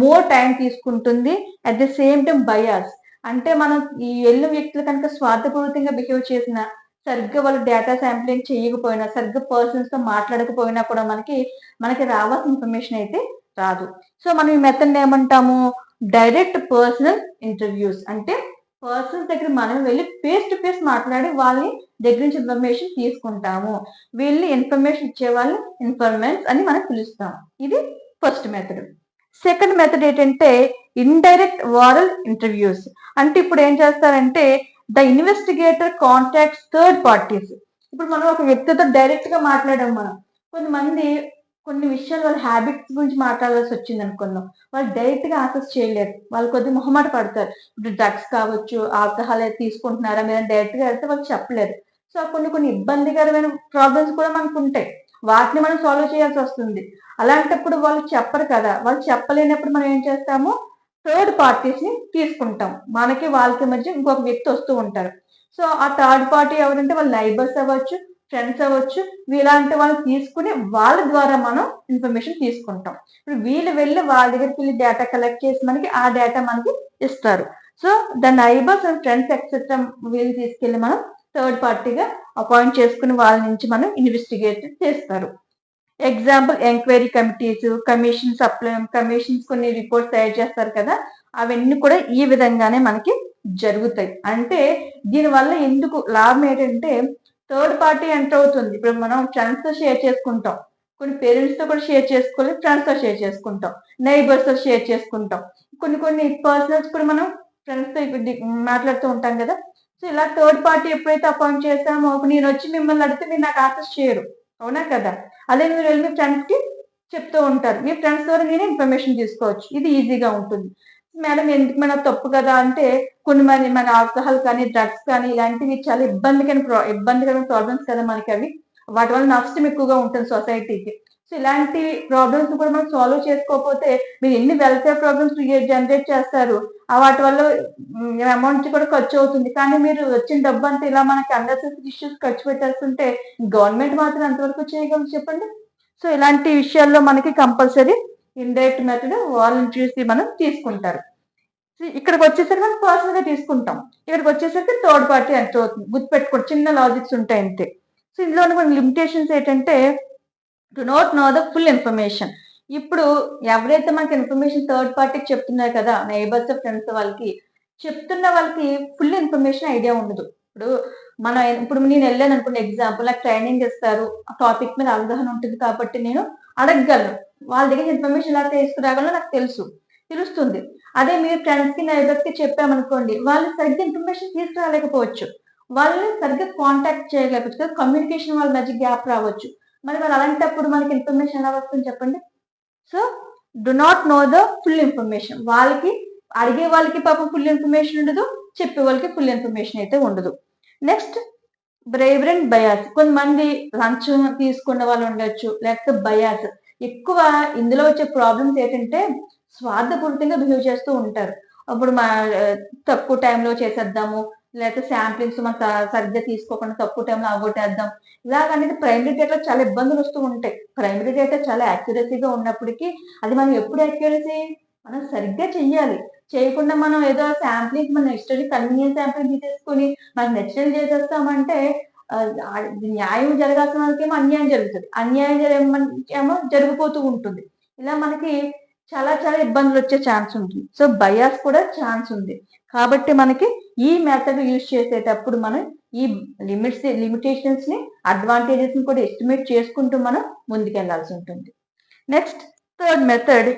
మోర్ టైం తీసుకుంటుంది. At the same time bias. అంటే మనం ఈ వెళ్ళిన వ్యక్తులు కనుక స్వార్థపూరితంగా బిహేవ్ చేసిన, సరిగ్గా వాళ్ళు డేటా శాంప్లింగ్ చేయకపోయినా, సరిగ్గా పర్సన్స్ తో మాట్లాడకపోయినా కూడా మనకి రావాల్సిన ఇన్ఫర్మేషన్ అయితే రాదు. సో మనం ఈ మెథడ్ ఏమంటాము డైరెక్ట్ పర్సనల్ ఇంటర్వ్యూస్. అంటే పర్సన్స్ దగ్గర మనం వెళ్ళి ఫేస్ టు ఫేస్ మాట్లాడి వాళ్ళని దగ్గర నుంచి ఇన్ఫర్మేషన్ తీసుకుంటాము. వీళ్ళని ఇన్ఫర్మేషన్ ఇచ్చే వాళ్ళని ఇన్ఫర్మెంట్స్ అని మనం పిలుస్తాం. ఇది ఫస్ట్ మెథడ్. సెకండ్ మెథడ్ ఏంటంటే ఇండైరెక్ట్ ఓరల్ ఇంటర్వ్యూస్. అంటే ఇప్పుడు ఏం చేస్తారంటే the investigator contacts third parties. ఇప్పుడు మనం ఒక వ్యక్తితో డైరెక్ట్ గా మాట్లాడాం. కొంతమంది కొన్ని విషయాలు వాళ్ళ హ్యాబిట్స్ గురించి మాట్లాడాల్సి వచ్చింది అనుకుందాం. వాళ్ళు డైరెక్ట్ గా ఆన్సర్స్ చేయలేరు. వాళ్ళు కొద్దిగా మొహమాట పడతారు. ఇప్పుడు డ్రగ్స్ కావచ్చు, ఆల్కహాల్ తీసుకుంటున్నారా మీరు డైరెక్ట్ గా అడిగితే వాళ్ళు చెప్పలేరు. సో కొన్ని కొన్ని ఇబ్బందికరమైన ప్రాబ్లమ్స్ కూడా మనకు ఉంటాయి. వాటిని మనం సాల్వ్ చేయాల్సి వస్తుంది. అలాంటప్పుడు వాళ్ళు చెప్పరు కదా! వాళ్ళు చెప్పలేనప్పుడు మనం ఏం చేస్తాము, థర్డ్ పార్టీస్ ని తీసుకుంటాం. మనకి వాళ్ళకి మధ్య ఇంకొక వ్యక్తి వస్తూ ఉంటారు. సో ఆ థర్డ్ పార్టీ ఎవరంటే వాళ్ళ నైబర్స్ అవ్వచ్చు, ఫ్రెండ్స్ అవ్వచ్చు. ఇలాంటి వాళ్ళని తీసుకుని వాళ్ళ ద్వారా మనం ఇన్ఫర్మేషన్ తీసుకుంటాం. ఇప్పుడు వీళ్ళు వెళ్ళి వాళ్ళ దగ్గరికి వెళ్ళి డేటా కలెక్ట్ చేసి మనకి ఆ డేటా మనకి ఇస్తారు. So the neighbours and friends etcetera వీళ్ళు తీసుకెళ్ళి మనం థర్డ్ పార్టీగా అపాయింట్ చేసుకుని వాళ్ళ నుంచి మనం ఇన్వెస్టిగేట్ చేస్తారు. ఎగ్జాంపుల్ ఎంక్వైరీ కమిటీస్, కమిషన్స్ కొన్ని రిపోర్ట్స్ తయారు చేస్తారు కదా! అవన్నీ కూడా ఈ విధంగానే మనకి జరుగుతాయి. అంటే దీనివల్ల ఎందుకు లాభం ఏంటంటే థర్డ్ పార్టీ ఎంటర్ అవుతుంది. ఇప్పుడు మనం ఫ్రెండ్స్ తో షేర్ చేసుకుంటాం. కొన్ని పేరెంట్స్ తో కూడా షేర్ చేసుకోవాలి, ఫ్రెండ్స్ తో షేర్ చేసుకుంటాం, నైబర్స్ తో షేర్ చేసుకుంటాం. కొన్ని కొన్ని పర్సనల్స్ కూడా మనం ఫ్రెండ్స్ తో మాట్లాడుతూ ఉంటాం కదా! సో ఇలా థర్డ్ పార్టీ ఎప్పుడైతే అపాయింట్ చేస్తామో నేను వచ్చి మిమ్మల్ని అడిగితే మీరు నాకు ఆన్సర్స్ చేయరు. అవునా కదా! అదే మీరు వెళ్ళి మీ ఫ్రెండ్స్ కి చెప్తూ ఉంటారు. మీ ఫ్రెండ్స్ ద్వారా నేనే ఇన్ఫర్మేషన్ తీసుకోవచ్చు. ఇది ఈజీగా ఉంటుంది. మేడం ఎందుకు మేడం తప్పు కదా అంటే కొన్ని మన ఆల్కహాల్ కానీ, డ్రగ్స్ కానీ ఇలాంటివి చాలా ఇబ్బందికరమైన ప్రాబ్లమ్స్ కదా మనకి అవి. వాటి వల్ల నష్టం ఎక్కువగా ఉంటుంది సొసైటీకి. సో ఇలాంటి ప్రాబ్లమ్స్ కూడా మనం సాల్వ్ చేసుకోకపోతే మీరు ఎన్ని వెల్ఫేర్ ప్రోగ్రామ్స్ జనరేట్ చేస్తారు. వాటి వల్ల అమౌంట్ కూడా ఖర్చు అవుతుంది. కానీ మీరు వచ్చిన డబ్బంతా ఇలా మనకి అన్నెసెసరీ ఇష్యూస్ ఖర్చు పెట్టేస్తుంటే గవర్నమెంట్ మాత్రం ఎంతవరకు చేయగలదు చెప్పండి? సో ఇలాంటి విషయాల్లో మనకి కంపల్సరీ ఇండైరెక్ట్ మెథడ్ వాలంటీర్స్ మనం తీసుకుంటారు. ఇక్కడికి వచ్చేసరికి మనం పర్సనల్ గా తీసుకుంటాం. ఇక్కడికి వచ్చేసరికి థర్డ్ పార్టీ ఎంటర్ అవుతుంది. గుర్తుపెట్టుకోండి చిన్న లాజిక్స్ ఉంటాయి అంతే. సో ఇందులో కొన్ని లిమిటేషన్స్ ఏంటంటే do not know the full information. ఇప్పుడు ఎవరైతే మనకి ఇన్ఫర్మేషన్ థర్డ్ పార్టీకి చెప్తున్నారు కదా, నైబర్స్, ఫ్రెండ్స్ వాళ్ళకి చెప్తున్న వాళ్ళకి ఫుల్ ఇన్ఫర్మేషన్ ఐడియా ఉండదు. ఇప్పుడు నేను వెళ్ళాను అనుకోండి ఎగ్జాంపుల్ నాకు ట్రైనింగ్ ఇస్తారు. ఆ టాపిక్ మీద అవగాహన ఉంటుంది కాబట్టి నేను అడగగలను. వాళ్ళ దగ్గర ఇన్ఫర్మేషన్ ఎలా తీసుకురాగలనో నాకు తెలుస్తుంది. అదే మీరు ఫ్రెండ్స్ కి నైబర్స్ కి చెప్పామనుకోండి వాళ్ళు సరిగ్గా ఇన్ఫర్మేషన్ తీసుకురాలేకపోవచ్చు. వాళ్ళని సరిగ్గా కాంటాక్ట్ చేయలేకపోవచ్చు. కమ్యూనికేషన్ వాళ్ళ మధ్య గ్యాప్ రావచ్చు. మరి అలాంటప్పుడు మనకి ఇన్ఫర్మేషన్ ఎలా వస్తుంది చెప్పండి? So do not know the full information. వాళ్ళకి అడిగే వాళ్ళకి పాపం ఫుల్ ఇన్ఫర్మేషన్ ఉండదు, చెప్పే వాళ్ళకి ఫుల్ ఇన్ఫర్మేషన్ అయితే ఉండదు. Next bravery and bias. కొంతమంది లంచం తీసుకున్న వాళ్ళు ఉండొచ్చు, లేకపోతే బయాస్. ఎక్కువ ఇందులో వచ్చే ప్రాబ్లమ్స్ ఏంటంటే స్వార్థపూరితంగా బిహేవ్ చేస్తూ ఉంటారు. అప్పుడు తక్కువ టైంలో చేసేద్దాము, లేకపోతే శాంప్లింగ్స్ మనం సరిగ్గా తీసుకోకుండా తక్కువ టైంలో అవగొట్టేద్దాం. ఇలాగనేది ప్రైమరీ డేటా చాలా ఇబ్బందులు వస్తూ ఉంటాయి. ప్రైమరీ డేటా చాలా యాక్యురసీగా ఉన్నప్పటికీ అది మనం ఎప్పుడు యాక్యురసీ మనం సరిగ్గా చెయ్యాలి. చేయకుండా మనం ఏదో శాంప్లింగ్ మన ఇష్టం కన్వీనియన్స్ శాంప్లింగ్ తీసేసుకొని మనకు నచ్చినది చేసేస్తామంటే న్యాయం జరగాల్సిన వాళ్ళకేమో అన్యాయం జరుగుతుంది. అన్యాయం ఏమో జరిగిపోతూ ఉంటుంది. ఇలా మనకి చాలా చాలా ఇబ్బందులు వచ్చే ఛాన్స్ ఉంటుంది. సో బయాస్ కూడా ఛాన్స్ ఉంది. కాబట్టి మనకి ఈ మెథడ్ యూజ్ చేసేటప్పుడు మనం ఈ లిమిటేషన్స్ ని, అడ్వాంటేజెస్ ని కూడా ఎస్టిమేట్ చేసుకుంటూ మనం ముందుకెళ్లాల్సి ఉంటుంది. Next third method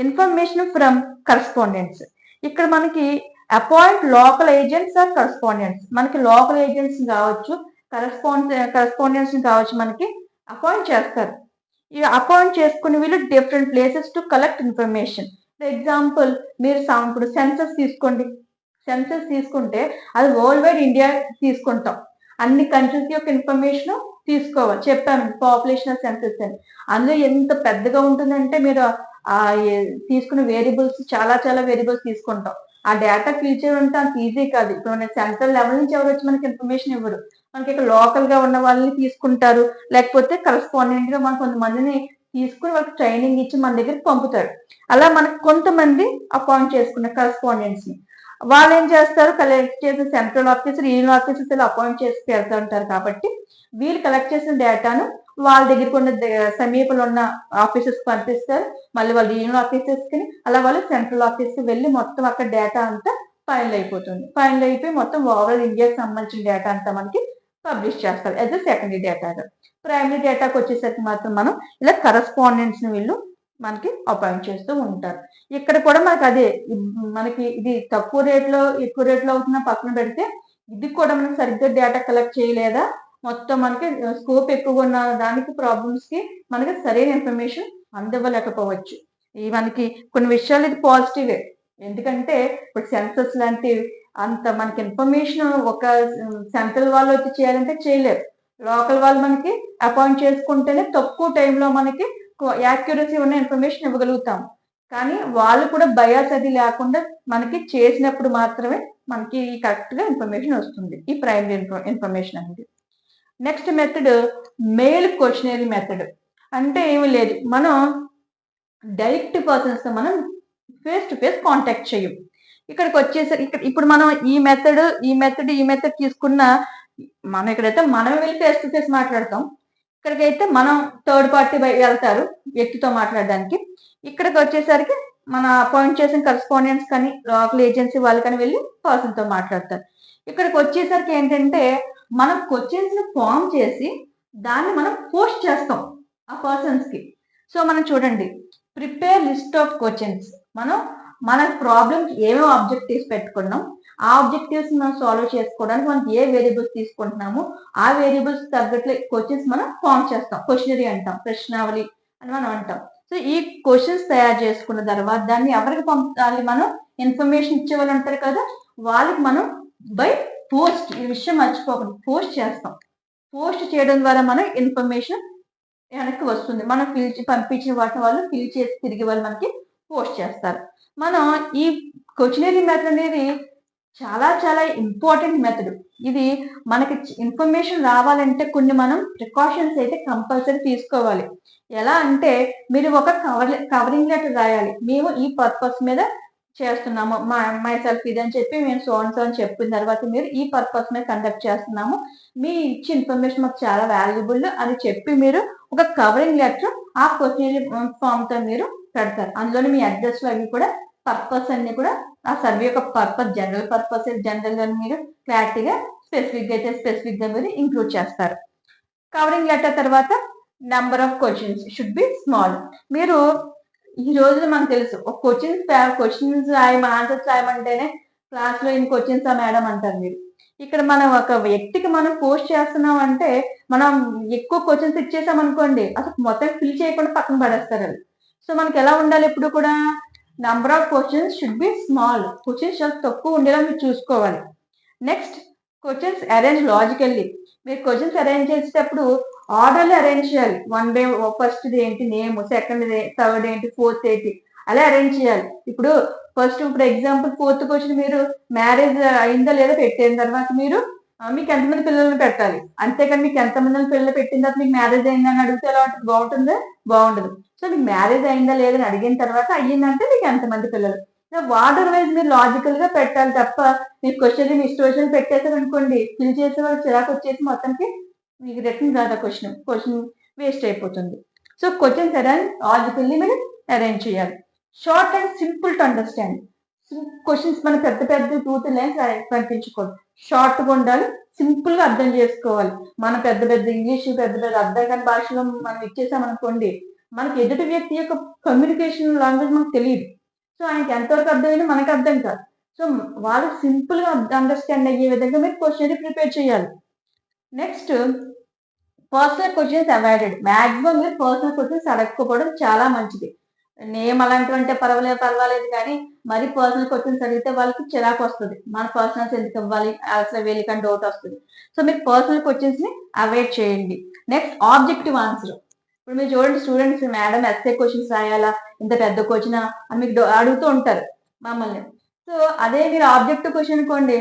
information from correspondents. ఇక్కడ మనకి appoint local agents or correspondents. మనకి లోకల్ ఏజెంట్స్ కావచ్చు, కరస్పాండెంట్స్ కావచ్చు మనకి అపాయింట్ చేస్తారు. ఈ అపాయింట్ చేసుకుని వీళ్ళు different places to collect information. For example మీరు ఇప్పుడు సెన్సస్ తీసుకోండి. సెన్సస్ తీసుకుంటే అది వరల్డ్ వైడ్ ఇండియా తీసుకుంటాం. అన్ని కంట్రీస్ యొక్క ఇన్ఫర్మేషన్ తీసుకోవాలి. చెప్పాను పాపులేషన్ సెన్సస్ అని. అందులో ఎంత పెద్దగా ఉంటుందంటే మీరు తీసుకున్న వేరియబుల్స్ చాలా చాలా వేరియబుల్స్ తీసుకుంటాం. ఆ డేటా ఫిల్ చేయడం అంటే అంత ఈజీ కాదు. ఇప్పుడు మన సెంట్రల్ లెవెల్ నుంచి ఎవరు వచ్చి మనకి ఇన్ఫర్మేషన్ ఇవ్వరు. మనకి ఇక్కడ లోకల్ గా ఉన్న వాళ్ళని తీసుకుంటారు, లేకపోతే కరస్పాండెంట్ గా మన కొంతమందిని తీసుకుని వాళ్ళకి ట్రైనింగ్ ఇచ్చి మన దగ్గరికి పంపుతారు. అలా మనకు కొంతమంది అపాయింట్ చేసుకున్న కరస్పాండెంట్స్ ని వాళ్ళు ఏం చేస్తారు, కలెక్ట్ చేసిన సెంట్రల్ ఆఫీసర్, యూనియన్ ఆఫీసర్స్ ఇలా అపాయింట్ చేసి పెడతా ఉంటారు. కాబట్టి వీళ్ళు కలెక్ట్ చేసిన డేటాను వాళ్ళ దగ్గరికి ఉన్న సమీపంలో ఉన్న ఆఫీసర్స్ పంపిస్తారు. మళ్ళీ వాళ్ళు యూనియన్ ఆఫీసర్స్ కి అలా వాళ్ళు సెంట్రల్ ఆఫీస్ కి వెళ్ళి మొత్తం అక్కడ డేటా అంతా ఫైనల్ అయిపోతుంది. ఫైనల్ అయిపోయి మొత్తం ఓవరాల్ ఇండియాకి సంబంధించిన డేటా అంతా మనకి పబ్లిష్ చేస్తారు యాజ్ అ సెకండరీ డేటాగా. ప్రైమరీ డేటాకి వచ్చేసరికి మాత్రం మనం ఇలా కరస్పాండెంట్స్ ని వీళ్ళు మనకి అపాయింట్ చేస్తూ ఉంటారు. ఇక్కడ కూడా మనకి అదే మనకి ఇది తక్కువ రేట్లో ఎక్కువ రేట్లో అవుతున్న పక్కన పెడితే ఇది కూడా మనం సరిగ్గా డేటా కలెక్ట్ చేయలేదా మొత్తం మనకి స్కోప్ ఎక్కువగా ఉన్న దానికి ప్రాబ్లమ్స్ కి మనకి సరైన ఇన్ఫర్మేషన్ అందివ్వలేకపోవచ్చు. ఈ మనకి కొన్ని విషయాలు ఇది పాజిటివే. ఎందుకంటే ఇప్పుడు సెన్సస్ లాంటి అంత మనకి ఇన్ఫర్మేషన్ ఒక సెంట్రల్ వాళ్ళు వచ్చి చేయాలంటే చేయలేరు. లోకల్ వాళ్ళు మనకి అపాయింట్ చేసుకుంటేనే తక్కువ టైంలో మనకి యాక్యురసీ ఉన్న ఇన్ఫర్మేషన్ ఇవ్వగలుగుతాం. కానీ వాళ్ళు కూడా బయాస్ అది లేకుండా మనకి చేసినప్పుడు మాత్రమే మనకి కరెక్ట్ గా ఇన్ఫర్మేషన్ వస్తుంది. ఈ ప్రైమరీ ఇన్ఫర్మేషన్ అనేది. Next method mail questionnaire method. అంటే ఏమి లేదు, మనం డైరెక్ట్ పర్సన్స్ తో మనం ఫేస్ టు ఫేస్ కాంటాక్ట్ చేయం. ఇక్కడికి వచ్చేసరికి ఇప్పుడు మనం ఈ మెథడ్ తీసుకున్న మనం ఇక్కడైతే మనమే వెళ్ళి ఫేస్ టు ఫేస్ మాట్లాడతాం. ఇక్కడికైతే మనం థర్డ్ పార్టీ వెళ్తారు వ్యక్తితో మాట్లాడడానికి. ఇక్కడికి వచ్చేసరికి మన అపాయింట్ చేసిన కరెస్పాండెంట్స్ కానీ లోకల్ ఏజెన్సీ వాళ్ళు కానీ వెళ్ళి పర్సన్ తో మాట్లాడతారు. ఇక్కడికి వచ్చేసరికి ఏంటంటే మనం క్వశ్చన్స్ ని ఫామ్ చేసి దాన్ని మనం పోస్ట్ చేస్తాం ఆ పర్సన్స్ కి. సో మనం చూడండి, ప్రిపేర్ లిస్ట్ ఆఫ్ క్వశ్చన్స్. మనం మన ప్రాబ్లమ్స్ ఏమేమి ఆబ్జెక్టివ్స్ పెట్టుకున్నాం, ఆ ఆబ్జెక్టివ్స్ మనం సాల్వ్ చేసుకోవడానికి మనం ఏ వేరియబుల్స్ తీసుకుంటున్నామో ఆ వేరియబుల్స్ తగ్గట్లు క్వశ్చన్స్ మనం ఫామ్ చేస్తాం. క్వశ్చనరీ అంటాం, ప్రశ్నావళి అని మనం అంటాం. సో ఈ క్వశ్చన్స్ తయారు చేసుకున్న తర్వాత దాన్ని ఎవరికి పంపాలి, మనం ఇన్ఫర్మేషన్ ఇచ్చే వాళ్ళు ఉంటారు కదా, వాళ్ళకి మనం బై పోస్ట్, ఈ విషయం మర్చిపోకుండా పోస్ట్ చేస్తాం. పోస్ట్ చేయడం ద్వారా మనం ఇన్ఫర్మేషన్ వెనక్కి వస్తుంది. మనం పంపించిన వాటిని వాళ్ళు ఫిల్ చేసి తిరిగి వాళ్ళు మనకి పోస్ట్ చేస్తారు. మనం ఈ క్వశ్చనరీ మెథడ్ అనేది చాలా చాలా ఇంపార్టెంట్ మెథడ్. ఇది మనకి ఇన్ఫర్మేషన్ రావాలంటే కొన్ని మనం ప్రికాషన్స్ అయితే కంపల్సరీ తీసుకోవాలి. ఎలా అంటే మీరు ఒక కవరింగ్ లెటర్ రాయాలి. మేము ఈ పర్పస్ మీద చేస్తున్నాము, మై సెల్ఫ్ ఇది అని చెప్పి మేము సో అని చెప్పిన తర్వాత మీరు ఈ పర్పస్ మీద కండక్ట్ చేస్తున్నాము, మీ ఇచ్చే ఇన్ఫర్మేషన్ మాకు చాలా వాల్యుబుల్ అని చెప్పి మీరు ఒక కవరింగ్ లెటర్ ఆ క్వశ్చనరీ ఫామ్ తో మీరు పెడతారు. అందులోని మీ అడ్రస్ అవి కూడా పర్పస్ అన్ని కూడా ఆ సర్వే యొక్క పర్పస్ జనరల్ గా మీరు క్లారిటీగా స్పెసిఫిక్ గా మీరు ఇంక్లూడ్ చేస్తారు. కవరింగ్ లెటర్ తర్వాత number of questions should be small. మీరు ఈ రోజున మనకు తెలుసు ఒక క్వశ్చన్స్ ఆన్సర్స్ రాయమంటేనే క్లాస్ లో ఇన్ని క్వశ్చన్స్ మేడం అంటారు మీరు. ఇక్కడ మనం ఒక వ్యక్తికి మనం పోస్ట్ చేస్తున్నాం అంటే మనం ఎక్కువ క్వశ్చన్స్ ఇచ్చేసాం అనుకోండి, అసలు మొత్తం ఫిల్ చేయకుండా పక్కన పడేస్తారు అది. సో మనకి ఎలా ఉండాలి, ఎప్పుడు కూడా number of questions should be small. Questions చాలా తక్కువ ఉండేలా మీరు చూసుకోవాలి. Next questions arrange logically. మీరు క్వశ్చన్స్ అరేంజ్ చేసేటప్పుడు ఆర్డర్లో అరేంజ్ చేయాలి. వన్ డే ఫస్ట్ ఏంటి నేమ్, సెకండ్ థర్డ్ ఏంటి, ఫోర్త్ ఏంటి, అలా అరేంజ్ చేయాలి. ఇప్పుడు ఎగ్జాంపుల్ ఫోర్త్ క్వశ్చన్ మీరు మ్యారేజ్ అయిందా లేదా పెట్టిన తర్వాత మీరు మీకు ఎంతమంది పిల్లల్ని పెట్టాలి, అంతేకాని మీకు ఎంతమంది పిల్లలు పెట్టిన తర్వాత మీకు మ్యారేజ్ అయిందని అడిగితే ఎలా ఉంటుంది, బాగుంటుందా, బాగుండదు. సో మీకు మ్యారేజ్ అయిందా లేదని అడిగిన తర్వాత అయ్యిందంటే మీకు ఎంతమంది పిల్లలు, వార్డర్ వైజ్ మీరు లాజికల్ గా పెట్టాలి తప్ప మీకు క్వశ్చన్ మీ ఇష్టం పెట్టేసారు అనుకోండి, ఫిల్ చేసే వాళ్ళు చిరాకు వచ్చేసి మొత్తానికి మీకు రిటర్న్ రాదా క్వశ్చన్ వేస్ట్ అయిపోతుంది. సో క్వశ్చన్స్ అరేంజ్ లాజికల్లీ మీరు అరేంజ్ చేయాలి. Short and simple to understand. Questions మన పెద్ద 2-3 లైన్స్ పంపించుకోవాలి. షార్ట్ గా ఉండాలి, సింపుల్ గా అర్థం చేసుకోవాలి. మన పెద్ద ఇంగ్లీష్ పెద్ద అర్థం కాని భాషలో మనం ఇచ్చేసాం అనుకోండి, మనకి ఎదుటి వ్యక్తి యొక్క కమ్యూనికేషన్ లాంగ్వేజ్ మనకు తెలియదు. సో ఆయనకి ఎంతవరకు అర్థమైనా మనకు అర్థం కాదు. సో వాళ్ళు సింపుల్ గా అండర్స్టాండ్ అయ్యే విధంగా మీరు క్వశ్చన్ ప్రిపేర్ చేయాలి. Next personal questions avoided. Maximum మీరు పర్సనల్ క్వశ్చన్స్ అడగకపోవడం చాలా మంచిది. నేమ్ అలాంటివి అంటే పర్వాలేదు కానీ మరి పర్సనల్ క్వశ్చన్స్ అడిగితే వాళ్ళకి చిరాకు వస్తుంది. మన పర్సనల్స్ ఎందుకు ఇవ్వాలి, అసలు వీళ్ళకని డౌట్ వస్తుంది. సో మీరు పర్సనల్ క్వశ్చన్స్ ని అవాయిడ్ చేయండి. Next objective answer. ఇప్పుడు మీరు చూడండి స్టూడెంట్స్, మేడం ఎస్ఏ క్వశ్చన్స్ రాయాలా, ఇంత పెద్ద క్వశ్చన్ అని మీకు అడుగుతూ ఉంటారు మమ్మల్ని. సో అదే మీరు ఆబ్జెక్టివ్ క్వశ్చన్ అనుకోండి,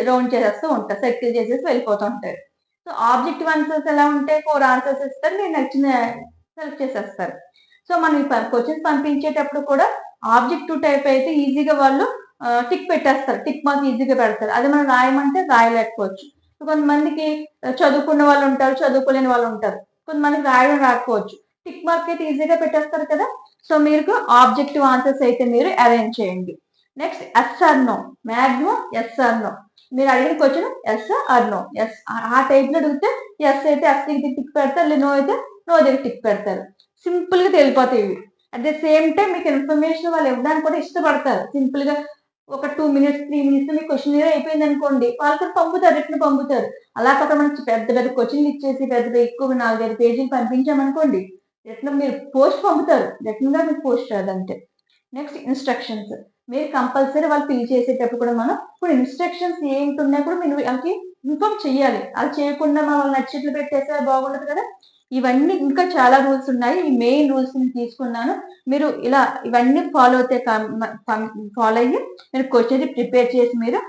రౌండ్ చేసేస్తూ ఉంటారు, సర్కిల్ చేసేసి వెళ్ళిపోతూ ఉంటారు. సో ఆబ్జెక్టివ్ ఆన్సర్స్ ఎలా ఉంటే 4 ఆన్సర్స్ ఇస్తారు, మీరు నచ్చిన సెలెక్ట్ చేసేస్తారు. సో మనం క్వశ్చన్స్ పంపించేటప్పుడు కూడా ఆబ్జెక్టివ్ టైప్ అయితే ఈజీగా వాళ్ళు టిక్ పెట్టేస్తారు, టిక్ మార్క్ ఈజీగా పెడతారు. అది మనం రాయమంటే రాయలేకపోవచ్చు. కొంతమందికి చదువుకున్న వాళ్ళు ఉంటారు, చదువుకోలేని వాళ్ళు ఉంటారు, కొంతమందికి రాయడం రాకపోవచ్చు. టిక్ మార్క్ అయితే ఈజీగా పెట్టేస్తారు కదా. సో మీరు ఆబ్జెక్టివ్ ఆన్సర్స్ అయితే మీరు అరేంజ్ చేయండి. Next yes or no. Maximum yes or no. మీరు అడిగిన question yes or no, yes ఆ టైప్ లో అడిగితే ఎస్ అయితే ఎస్ దగ్గర టిక్ పెడతారు, లేదా నో అయితే నో దగ్గర టిక్ పెడతారు. సింపుల్ గా తెలిపోతాయి ఇవి. అట్ ద సేమ్ టైం మీకు ఇన్ఫర్మేషన్ వాళ్ళు ఇవ్వడానికి కూడా ఇష్టపడతారు. సింపుల్ గా ఒక 2 minutes 3 minutes మీ క్వశ్చన్ అయిపోయింది అనుకోండి, వాళ్ళు కూడా పంపుతారు, రిటర్న్ పంపుతారు. అలా కాకుండా మనకి పెద్ద పెద్ద క్వశ్చన్లు ఇచ్చేసి పెద్ద పెద్ద ఎక్కువ 4, 5 పేజీలు పంపించామనుకోండి, రిటర్న్ మీరు పోస్ట్ పంపుతారు, రిటర్న్ గా మీకు పోస్ట్ రాదంతే. Next instructions. మీరు కంపల్సరీ వాళ్ళు ఫిల్ చేసేటప్పుడు కూడా మనం ఇప్పుడు ఇన్స్ట్రక్షన్స్ ఏంటి ఉన్నాయి కూడా మీరు వాళ్ళకి ఇన్ఫార్మ్ చెయ్యాలి. అది చేయకుండా వాళ్ళు నచ్చిట్లు పెట్టేస్తే బాగుండదు కదా. ఇవన్నీ ఇంకా చాలా రూల్స్ ఉన్నాయి. ఈ మెయిన్ రూల్స్ తీసుకున్నాను. మీరు ఇలా ఇవన్నీ ఫాలో అయితే ఫాలో అయ్యి మీరు క్వశ్చన్ ప్రిపేర్ చేసి మీరు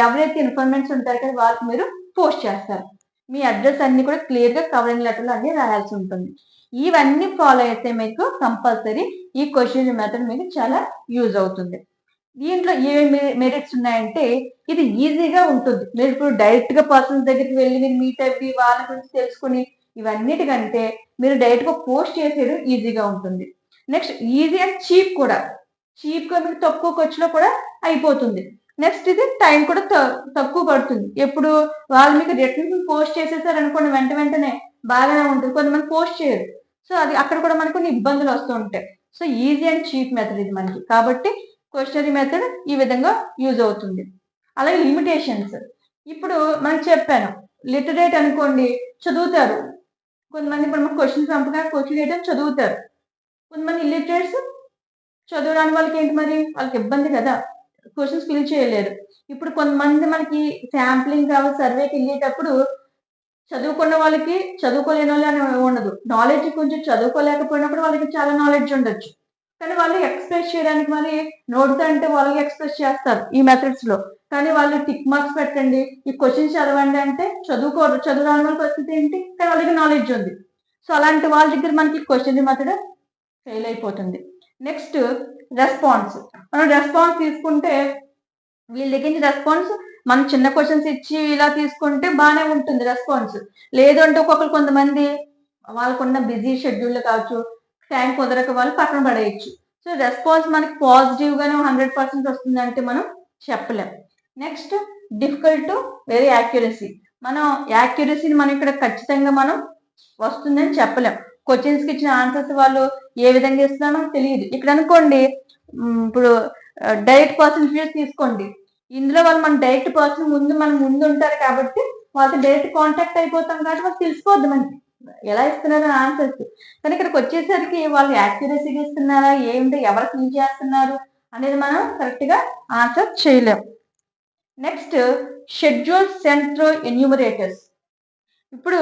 ఎవరైతే ఇన్ఫర్మేషన్స్ ఉంటారో కదా వాళ్ళకి మీరు పోస్ట్ చేస్తారు. మీ అడ్రస్ అన్ని కూడా క్లియర్ గా కవరింగ్ లెటర్లు అన్ని రాయాల్సి ఉంటుంది. ఇవన్నీ ఫాలో అయితే మీకు కంపల్సరీ ఈ క్వశ్చన్ మెథడ్ మీకు చాలా యూజ్ అవుతుంది. దీంట్లో ఏమేమి మెరిట్స్ ఉన్నాయంటే ఇది ఈజీగా ఉంటుంది. మీరు ఇప్పుడు డైరెక్ట్ గా పర్సన్స్ దగ్గరికి వెళ్ళి మీరు మీట్ అయ్యి వాళ్ళ గురించి తెలుసుకుని ఇవన్నిటికంటే మీరు డైరెక్ట్ గా పోస్ట్ చేసేయడం ఈజీగా ఉంటుంది. నెక్స్ట్ ఈజీ అండ్ చీప్ కూడా. చీప్ గా మీకు తక్కువ ఖర్చులో కూడా అయిపోతుంది. నెక్స్ట్ ఇది టైం కూడా తక్కువ పడుతుంది. ఎప్పుడు వాళ్ళు మీకు రిటర్న్ పోస్ట్ చేసేసారు అనుకోండి వెంటనే బాగానే ఉంటుంది, కొంతమంది పోస్ట్ చేయరు. సో అది అక్కడ కూడా మనకు కొన్ని ఇబ్బందులు వస్తూ ఉంటాయి. So easy and cheap method ఇది మనకి. కాబట్టి క్వశ్చనరీ మెథడ్ ఈ విధంగా యూజ్ అవుతుంది. అలాగే లిమిటేషన్స్. ఇప్పుడు మనం చెప్పాను, లిటరేట్ అనుకోండి చదువుతారు కొంతమంది. ఇప్పుడు మనం క్వశ్చన్స్ పంపగా క్వశ్చన్ వేయడం చదువుతారు. కొంతమంది ఇల్లిటరేట్స్ చదువురాని వాళ్ళకి ఏంటి మరి, వాళ్ళకి ఇబ్బంది కదా, క్వశ్చన్స్ ఫిల్ చేయలేరు. ఇప్పుడు కొంతమంది మనకి శాంప్లింగ్ కావాలి సర్వేకి వెళ్ళేటప్పుడు చదువుకున్న వాళ్ళకి చదువుకోలేని వాళ్ళు అని ఉండదు. నాలెడ్జ్ కొంచెం చదువుకోలేకపోయినప్పుడు వాళ్ళకి చాలా నాలెడ్జ్ ఉండొచ్చు, కానీ వాళ్ళు ఎక్స్ప్రెస్ చేయడానికి మరి నోట్స్ అంటే వాళ్ళకి ఎక్స్ప్రెస్ చేస్తారు ఈ మెథడ్స్ లో. కానీ వాళ్ళు టిక్ మార్క్స్ పెట్టండి, ఈ క్వశ్చన్స్ చదవండి అంటే చదువుకోరు. చదువు రాని వాళ్ళ పరిస్థితి ఏంటి, కానీ వాళ్ళకి నాలెడ్జ్ ఉంది. సో అలాంటి వాళ్ళ దగ్గర మనకి క్వశ్చన్ మెథడ్ ఫెయిల్ అయిపోతుంది. Next response. మనం రెస్పాన్స్ తీసుకుంటే వీళ్ళ దగ్గర నుంచి రెస్పాన్స్ మనం చిన్న క్వశ్చన్స్ ఇచ్చి ఇలా తీసుకుంటే బాగానే ఉంటుంది రెస్పాన్స్. లేదు అంటే ఒక్కొక్కరు కొంతమంది వాళ్ళకున్న బిజీ షెడ్యూల్ కావచ్చు, టైం కుదరక వాళ్ళు పక్కన పడేయచ్చు. సో రెస్పాన్స్ మనకి పాజిటివ్ గానే 100% వస్తుంది అంటే మనం చెప్పలేం. Next difficult very accuracy. మనం యాక్యురసీని మనం ఇక్కడ ఖచ్చితంగా మనం వస్తుందని చెప్పలేం. క్వశ్చన్స్ కి ఇచ్చిన ఆన్సర్స్ వాళ్ళు ఏ విధంగా ఇస్తున్నారో మనకు తెలియదు. ఇక్కడ అనుకోండి ఇప్పుడు డైరెక్ట్ పర్సన్ ఫీజ్ తీసుకోండి, ఇందులో వాళ్ళు మన డైరెక్ట్ పర్సన్ మన ముందు ఉంటారు కాబట్టి వాళ్ళతో డైరెక్ట్ కాంటాక్ట్ అయిపోతాం కాబట్టి వాళ్ళకి తెలిసిపోద్ది మనకి ఎలా ఇస్తున్నారు ఆన్సర్స్. కానీ ఇక్కడికి వచ్చేసరికి వాళ్ళు యాక్యురసీగా ఇస్తున్నారా ఏంటి, ఎవరు ఫిల్ చేస్తున్నారు అనేది మనం కరెక్ట్ గా ఆన్సర్ చేయలేం. Next schedule Centro enumerators. ఇప్పుడు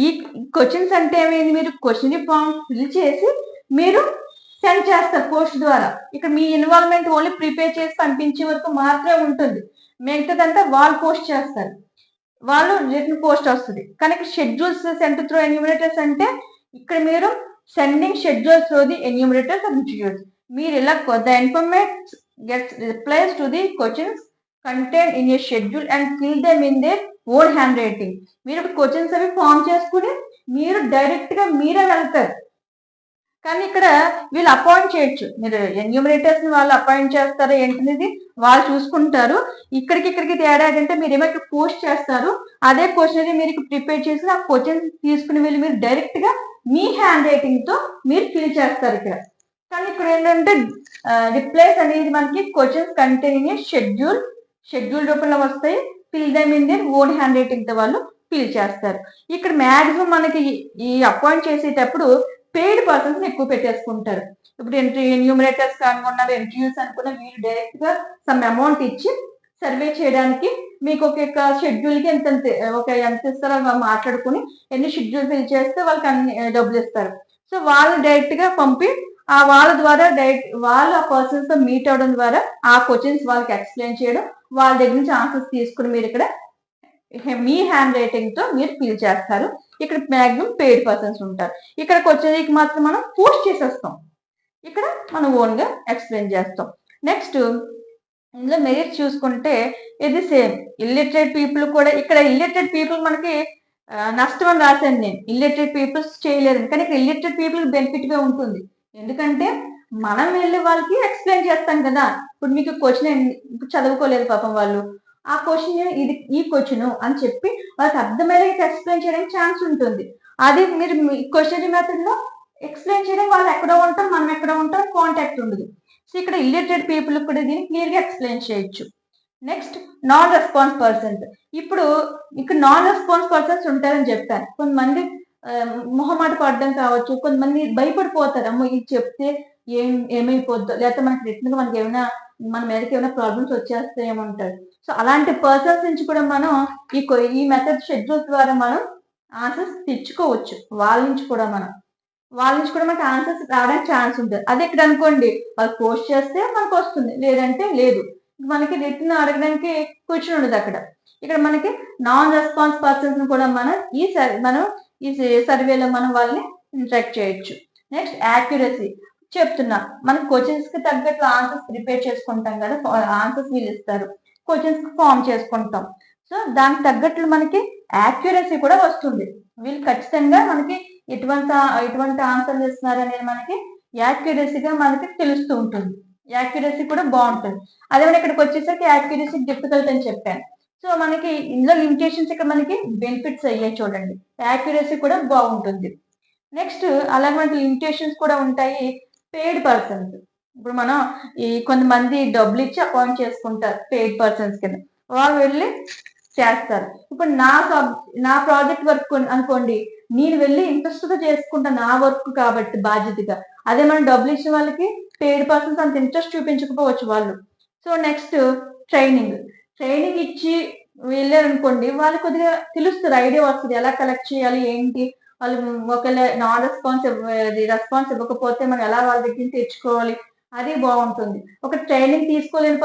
ఈ క్వశ్చన్స్ అంటే ఏమైంది, మీరు క్వశ్చన్ ఫామ్ ఫిల్ చేసి మీరు సెండ్ చేస్తారు పోస్ట్ ద్వారా. ఇక్కడ మీ ఇన్వాల్వ్మెంట్ ఓన్లీ ప్రిపేర్ చేసి పంపించే వరకు మాత్రమే ఉంటుంది. మిగతాదంతా వాళ్ళు పోస్ట్ చేస్తారు, వాళ్ళు రిటర్న్ పోస్ట్ వస్తుంది. కానీ ఇక్కడ షెడ్యూల్స్ సెంటర్ త్రూ ఎన్యూమరేటర్స్ అంటే ఇక్కడ మీరు sending schedules through the enumerators and interviews. మీరు ఇలా the information gets replies to the questions content in a schedule and fill them in their own hand writing. మీరు questions అవి form చేసుకుని మీరు direct గా మీరే వెళ్తారు. కానీ ఇక్కడ వీళ్ళు అపాయింట్ చేయొచ్చు. మీరు ఎన్యూమరేటర్స్ ని వాళ్ళు అపాయింట్ చేస్తారో ఏంటనేది వాళ్ళు చూసుకుంటారు. ఇక్కడికి తేడా ఏంటంటే మీరు ఏమైనా పోస్ట్ చేస్తారు, అదే క్వశ్చన్ మీరు ప్రిపేర్ చేసి ఆ క్వశ్చన్ తీసుకుని వెళ్ళి మీరు డైరెక్ట్ గా మీ హ్యాండ్ రైటింగ్ తో మీరు ఫిల్ చేస్తారు ఇక్కడ. కానీ ఇక్కడ ఏంటంటే రిప్లైస్ అనేది మనకి క్వశ్చన్స్ కంటైనింగ్ షెడ్యూల్ రూపంలో వస్తాయి. Fill them in their own hand writing తో వాళ్ళు ఫిల్ చేస్తారు. ఇక్కడ మాక్సిమం మనకి ఈ అపాయింట్ చేసేటప్పుడు పెయిడ్ పర్సన్స్ ఎక్కువ పెట్టేసుకుంటారు. ఇప్పుడు ఎన్యూమరేటర్స్ అనుకున్నా ఇంటర్వ్యూస్ అనుకున్నా వీళ్ళు డైరెక్ట్ గా సమ్ అమౌంట్ ఇచ్చి సర్వే చేయడానికి మీకు ఒక షెడ్యూల్ కి ఎంత ఇస్తారో మాట్లాడుకుని ఎన్ని షెడ్యూల్ ఫిల్ చేస్తే వాళ్ళకి అన్ని డబ్బులు ఇస్తారు. సో వాళ్ళు డైరెక్ట్ గా పంపి వాళ్ళ ద్వారా వాళ్ళు ఆ పర్సన్స్ తో మీట్ అవడం ద్వారా ఆ క్వశ్చన్స్ వాళ్ళకి ఎక్స్ప్లెయిన్ చేయడం, వాళ్ళ దగ్గర నుంచి ఆన్సర్స్ తీసుకుని మీరు ఇక్కడ మీ హ్యాండ్ రైటింగ్ తో మీరు ఫిల్ చేస్తారు. ఇక్కడ మాక్సిమం పెయిడ్ పర్సన్స్ ఉంటారు. ఇక్కడికి వచ్చేది మాత్రం మనం పోస్ట్ చేసేస్తాం, ఇక్కడ మనం ఓన్ గా ఎక్స్ప్లెయిన్ చేస్తాం. నెక్స్ట్ ఇందులో మెరిట్ చూసుకుంటే ఇది సేమ్. ఇల్లిటరేట్ పీపుల్ కూడా, ఇక్కడ ఇల్లిటరేట్ పీపుల్ మనకి నష్టం అని రాశాను నేను, ఇల్లిటరేట్ పీపుల్స్ చేయలేదు. కానీ ఇక్కడ ఇల్లిటరేట్ పీపుల్ బెనిఫిట్ గా ఉంటుంది. ఎందుకంటే మనం వెళ్ళి వాళ్ళకి ఎక్స్ప్లెయిన్ చేస్తాం కదా. ఇప్పుడు మీకు క్వశ్చన్ చదువుకోలేదు పాపం వాళ్ళు, ఆ క్వశ్చన్ ఈ క్వశ్చన్ అని చెప్పి వాళ్ళకి అర్థమయ్యేలా ఎక్స్ప్లెయిన్ చేయడానికి ఛాన్స్ ఉంటుంది. అది మీరు క్వశ్చన్ మెథడ్ లో ఎక్స్ప్లెయిన్ చేయడం వాళ్ళు ఎక్కడో ఉంటారు మనం ఎక్కడ ఉంటాం కాంటాక్ట్ ఉండదు. సో ఇక్కడ ఇల్లిటరేట్ పీపుల్ కూడా దీన్ని క్లియర్గా ఎక్స్ప్లెయిన్ చేయొచ్చు. Next non response persons. ఇప్పుడు ఇక్కడ నాన్ రెస్పాన్స్ పర్సన్స్ ఉంటారని చెప్పారు. కొంతమంది మొహమాట పడడం కావచ్చు, కొంతమంది భయపడిపోతారు, అమ్మో ఇది చెప్తే ఏమైపోద్దో, లేకపోతే మనకి రిటర్న్ మనకి ఏమైనా మన మీదకి ఏమైనా ప్రాబ్లమ్స్ వచ్చేస్తాయేమంటారు. సో అలాంటి పర్సన్స్ నుంచి కూడా మనం ఈ మెథడ్ షెడ్యూల్స్ ద్వారా మనం ఆన్సర్స్ తెచ్చుకోవచ్చు. వాళ్ళ నుంచి కూడా మనకి ఆన్సర్స్ రావడానికి ఛాన్స్ ఉంటుంది. అదే ఇక్కడ అనుకోండి, వాళ్ళు పోస్ట్ చేస్తే మనకు వస్తుంది, లేదంటే లేదు. మనకి రిటర్న్ అడగడానికి క్వశ్చన్ ఉండదు అక్కడ. ఇక్కడ మనకి నాన్ రెస్పాన్స్ పర్సన్స్ కూడా మనం ఈ సర్వేలో మనం వాళ్ళని ఇంటరాక్ట్ చేయొచ్చు. నెక్స్ట్ యాక్యురసీ చెప్తున్నా, మనకి క్వశ్చన్స్ కి తగ్గట్టు ఆన్సర్స్ ప్రిపేర్ చేసుకుంటాం కదా, ఆన్సర్స్ వీళ్ళు ఇస్తారు, క్వశ్చన్స్ కి ఫామ్ చేసుకుంటాం. సో దానికి తగ్గట్లు మనకి యాక్యురసీ కూడా వస్తుంది. వీళ్ళు ఖచ్చితంగా మనకి ఎటువంటి ఆన్సర్లు ఇస్తున్నారు అనేది మనకి యాక్యురసీగా మనకి తెలుస్తూ ఉంటుంది. యాక్యురసీ కూడా బాగుంటుంది. అదే ఇక్కడికి వచ్చేసరికి యాక్యురసీ డిఫికల్ట్ అని చెప్పాను. సో మనకి ఇందులో లిమిటేషన్స్ ఇక్కడ మనకి బెనిఫిట్స్ అయ్యాయి చూడండి. యాక్యురసీ కూడా బాగుంటుంది. నెక్స్ట్ అలాగే మనకి లిమిటేషన్స్ కూడా ఉంటాయి. పెయిడ్ పర్సన్స్, ఇప్పుడు మనం కొంతమంది డబ్బులు ఇచ్చి అపాయింట్ చేసుకుంటారు పెయిడ్ పర్సన్స్ కింద, వాళ్ళు వెళ్ళి చేస్తారు. ఇప్పుడు నా ప్రాజెక్ట్ వర్క్ అనుకోండి, నేను వెళ్ళి ఇంట్రెస్ట్ గా చేసుకుంటా నా వర్క్ కాబట్టి బాధ్యతగా. అదే మనం డబ్బులు ఇచ్చిన వాళ్ళకి పెయిడ్ పర్సన్స్ అంత ఇంట్రెస్ట్ చూపించకపోవచ్చు వాళ్ళు. సో నెక్స్ట్ ట్రైనింగ్ ఇచ్చి వెళ్ళారనుకోండి, వాళ్ళు కొద్దిగా తెలుస్తుంది, ఐడియా వస్తుంది ఎలా కలెక్ట్ చేయాలి ఏంటి. వాళ్ళు ఒకవేళ నాన్ రెస్పాన్స్ ఇవ్వకపోతే మనం ఎలా వాళ్ళ దగ్గర తెచ్చుకోవాలి, అది బాగుంటుంది. ఒక ట్రైనింగ్ తీసుకోలేని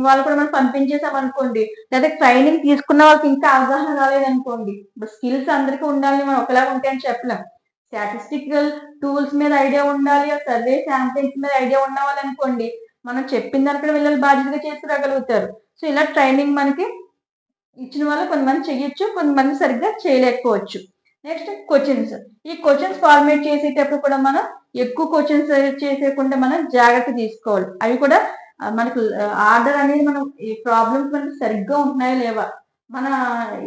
వాళ్ళు కూడా మనం పంపించేసాం అనుకోండి, లేదా ట్రైనింగ్ తీసుకున్న వాళ్ళకి ఇంకా అవగాహన రాలేదనుకోండి. స్కిల్స్ అందరికీ ఉండాలి, మనం ఒకలా ఉంటాయని చెప్పలేం. స్టాటిస్టికల్ టూల్స్ మీద ఐడియా ఉండాలి, సర్వే శాంపిల్స్ మీద ఐడియా ఉన్న వాళ్ళు అనుకోండి, మనం చెప్పిన దానికి వీళ్ళు బాధ్యతగా చేసి రాగలుగుతారు. సో ఇలా ట్రైనింగ్ మనకి ఇచ్చిన వాళ్ళు కొంతమంది చెయ్యొచ్చు, కొంతమంది సరిగ్గా చేయలేకపోవచ్చు. Next questions. ఈ క్వశ్చన్స్ ఫార్మేట్ చేసేటప్పుడు కూడా మనం ఎక్కువ క్వశ్చన్స్ చేసేయకుండా మనం జాగ్రత్త తీసుకోవాలి. అవి కూడా మనకు ఆర్డర్ అనేది మనం ఈ ప్రాబ్లమ్స్ మనకి సరిగ్గా ఉంటున్నాయా లేవా, మన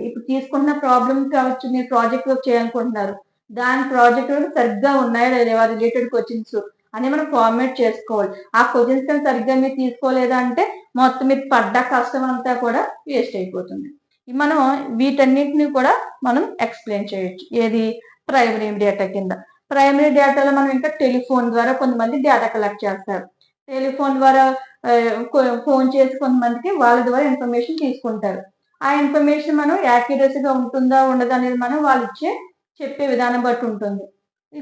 ఇప్పుడు తీసుకుంటున్న ప్రాబ్లమ్ కావచ్చు, మీరు ప్రాజెక్ట్ వర్క్ చేయాలనుకుంటున్నారు, దాని ప్రాజెక్ట్ సరిగ్గా ఉన్నాయా లేవా, రిలేటెడ్ క్వశ్చన్స్ అని మనం ఫార్మేట్ చేసుకోవాలి. ఆ క్వశ్చన్స్ కానీ సరిగ్గా మీరు తీసుకోలేదా అంటే మొత్తం మీరు పడ్డ కష్టం అంతా కూడా వేస్ట్ అయిపోతుంది. మనం వీటన్నిటిని కూడా మనం ఎక్స్ప్లెయిన్ చేయొచ్చు. ఏది ప్రైమరీ డేటా కింద. ప్రైమరీ డేటాలో మనం ఇంకా టెలిఫోన్ ద్వారా కొంతమంది డేటా కలెక్ట్ చేస్తారు. టెలిఫోన్ ద్వారా ఫోన్ చేసి కొంతమందికి వాళ్ళ ద్వారా ఇన్ఫర్మేషన్ తీసుకుంటారు. ఆ ఇన్ఫర్మేషన్ మనం యాక్యురసీగా ఉంటుందా ఉండదా అనేది మనం వాళ్ళు చెప్పే విధానం బట్టి ఉంటుంది.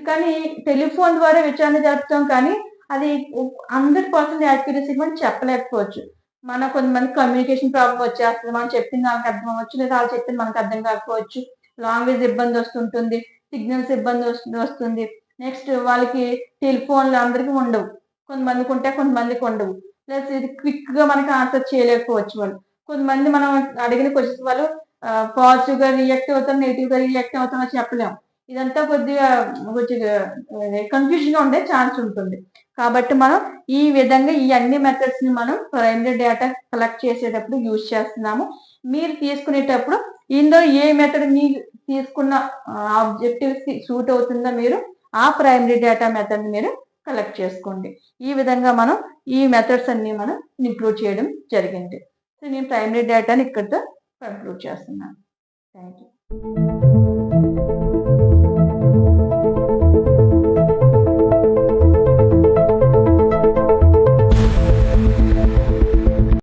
కానీ టెలిఫోన్ ద్వారా విచారణ జరుపుతాం, కానీ అది 100% యాక్యురసీ మనం చెప్పలేకపోవచ్చు. మన కొంతమంది కమ్యూనికేషన్ ప్రాబ్లం వచ్చేస్తుంది, మనం చెప్పింది వాళ్ళకి అర్థం అవ్వచ్చు, లేదా వాళ్ళు చెప్పింది మనకు అర్థం కాకపోవచ్చు, లాంగ్వేజ్ ఇబ్బంది వస్తుంటుంది, సిగ్నల్స్ ఇబ్బంది వస్తుంది. నెక్స్ట్ వాళ్ళకి టెలిఫోన్లు అందరికీ ఉండవు, కొంతమందికి ఉంటే కొంతమందికి ఉండవు. ప్లస్ ఇది క్విక్ గా మనకి ఆన్సర్ చేయలేకపోవచ్చు వాళ్ళు. కొంతమంది మనం అడిగిన క్వశ్చన్స్ వాళ్ళు పాజిటివ్ గా రియాక్ట్ అవుతారు, నెగిటివ్ గా రియాక్ట్ అవుతారో చెప్పలేము. ఇదంతా కొద్దిగా కన్ఫ్యూజన్ గా ఉండే ఛాన్స్ ఉంటుంది. కాబట్టి మనం ఈ విధంగా ఈ అన్ని మెథడ్స్ ని మనం ప్రైమరీ డేటా కలెక్ట్ చేసేటప్పుడు యూజ్ చేస్తున్నాము. మీరు తీసుకునేటప్పుడు ఇందులో ఏ మెథడ్ మీరు తీసుకున్న ఆబ్జెక్టివ్స్ కి సూట్ అవుతుందో మీరు ఆ ప్రైమరీ డేటా మెథడ్ ని మీరు కలెక్ట్ చేసుకోండి. ఈ విధంగా మనం ఈ మెథడ్స్ అన్ని మనం ఇంక్లూడ్ చేయడం జరిగింది. సో నేను ప్రైమరీ డేటాని ఇక్కడితో కంక్లూడ్ చేస్తున్నాను. Thank you.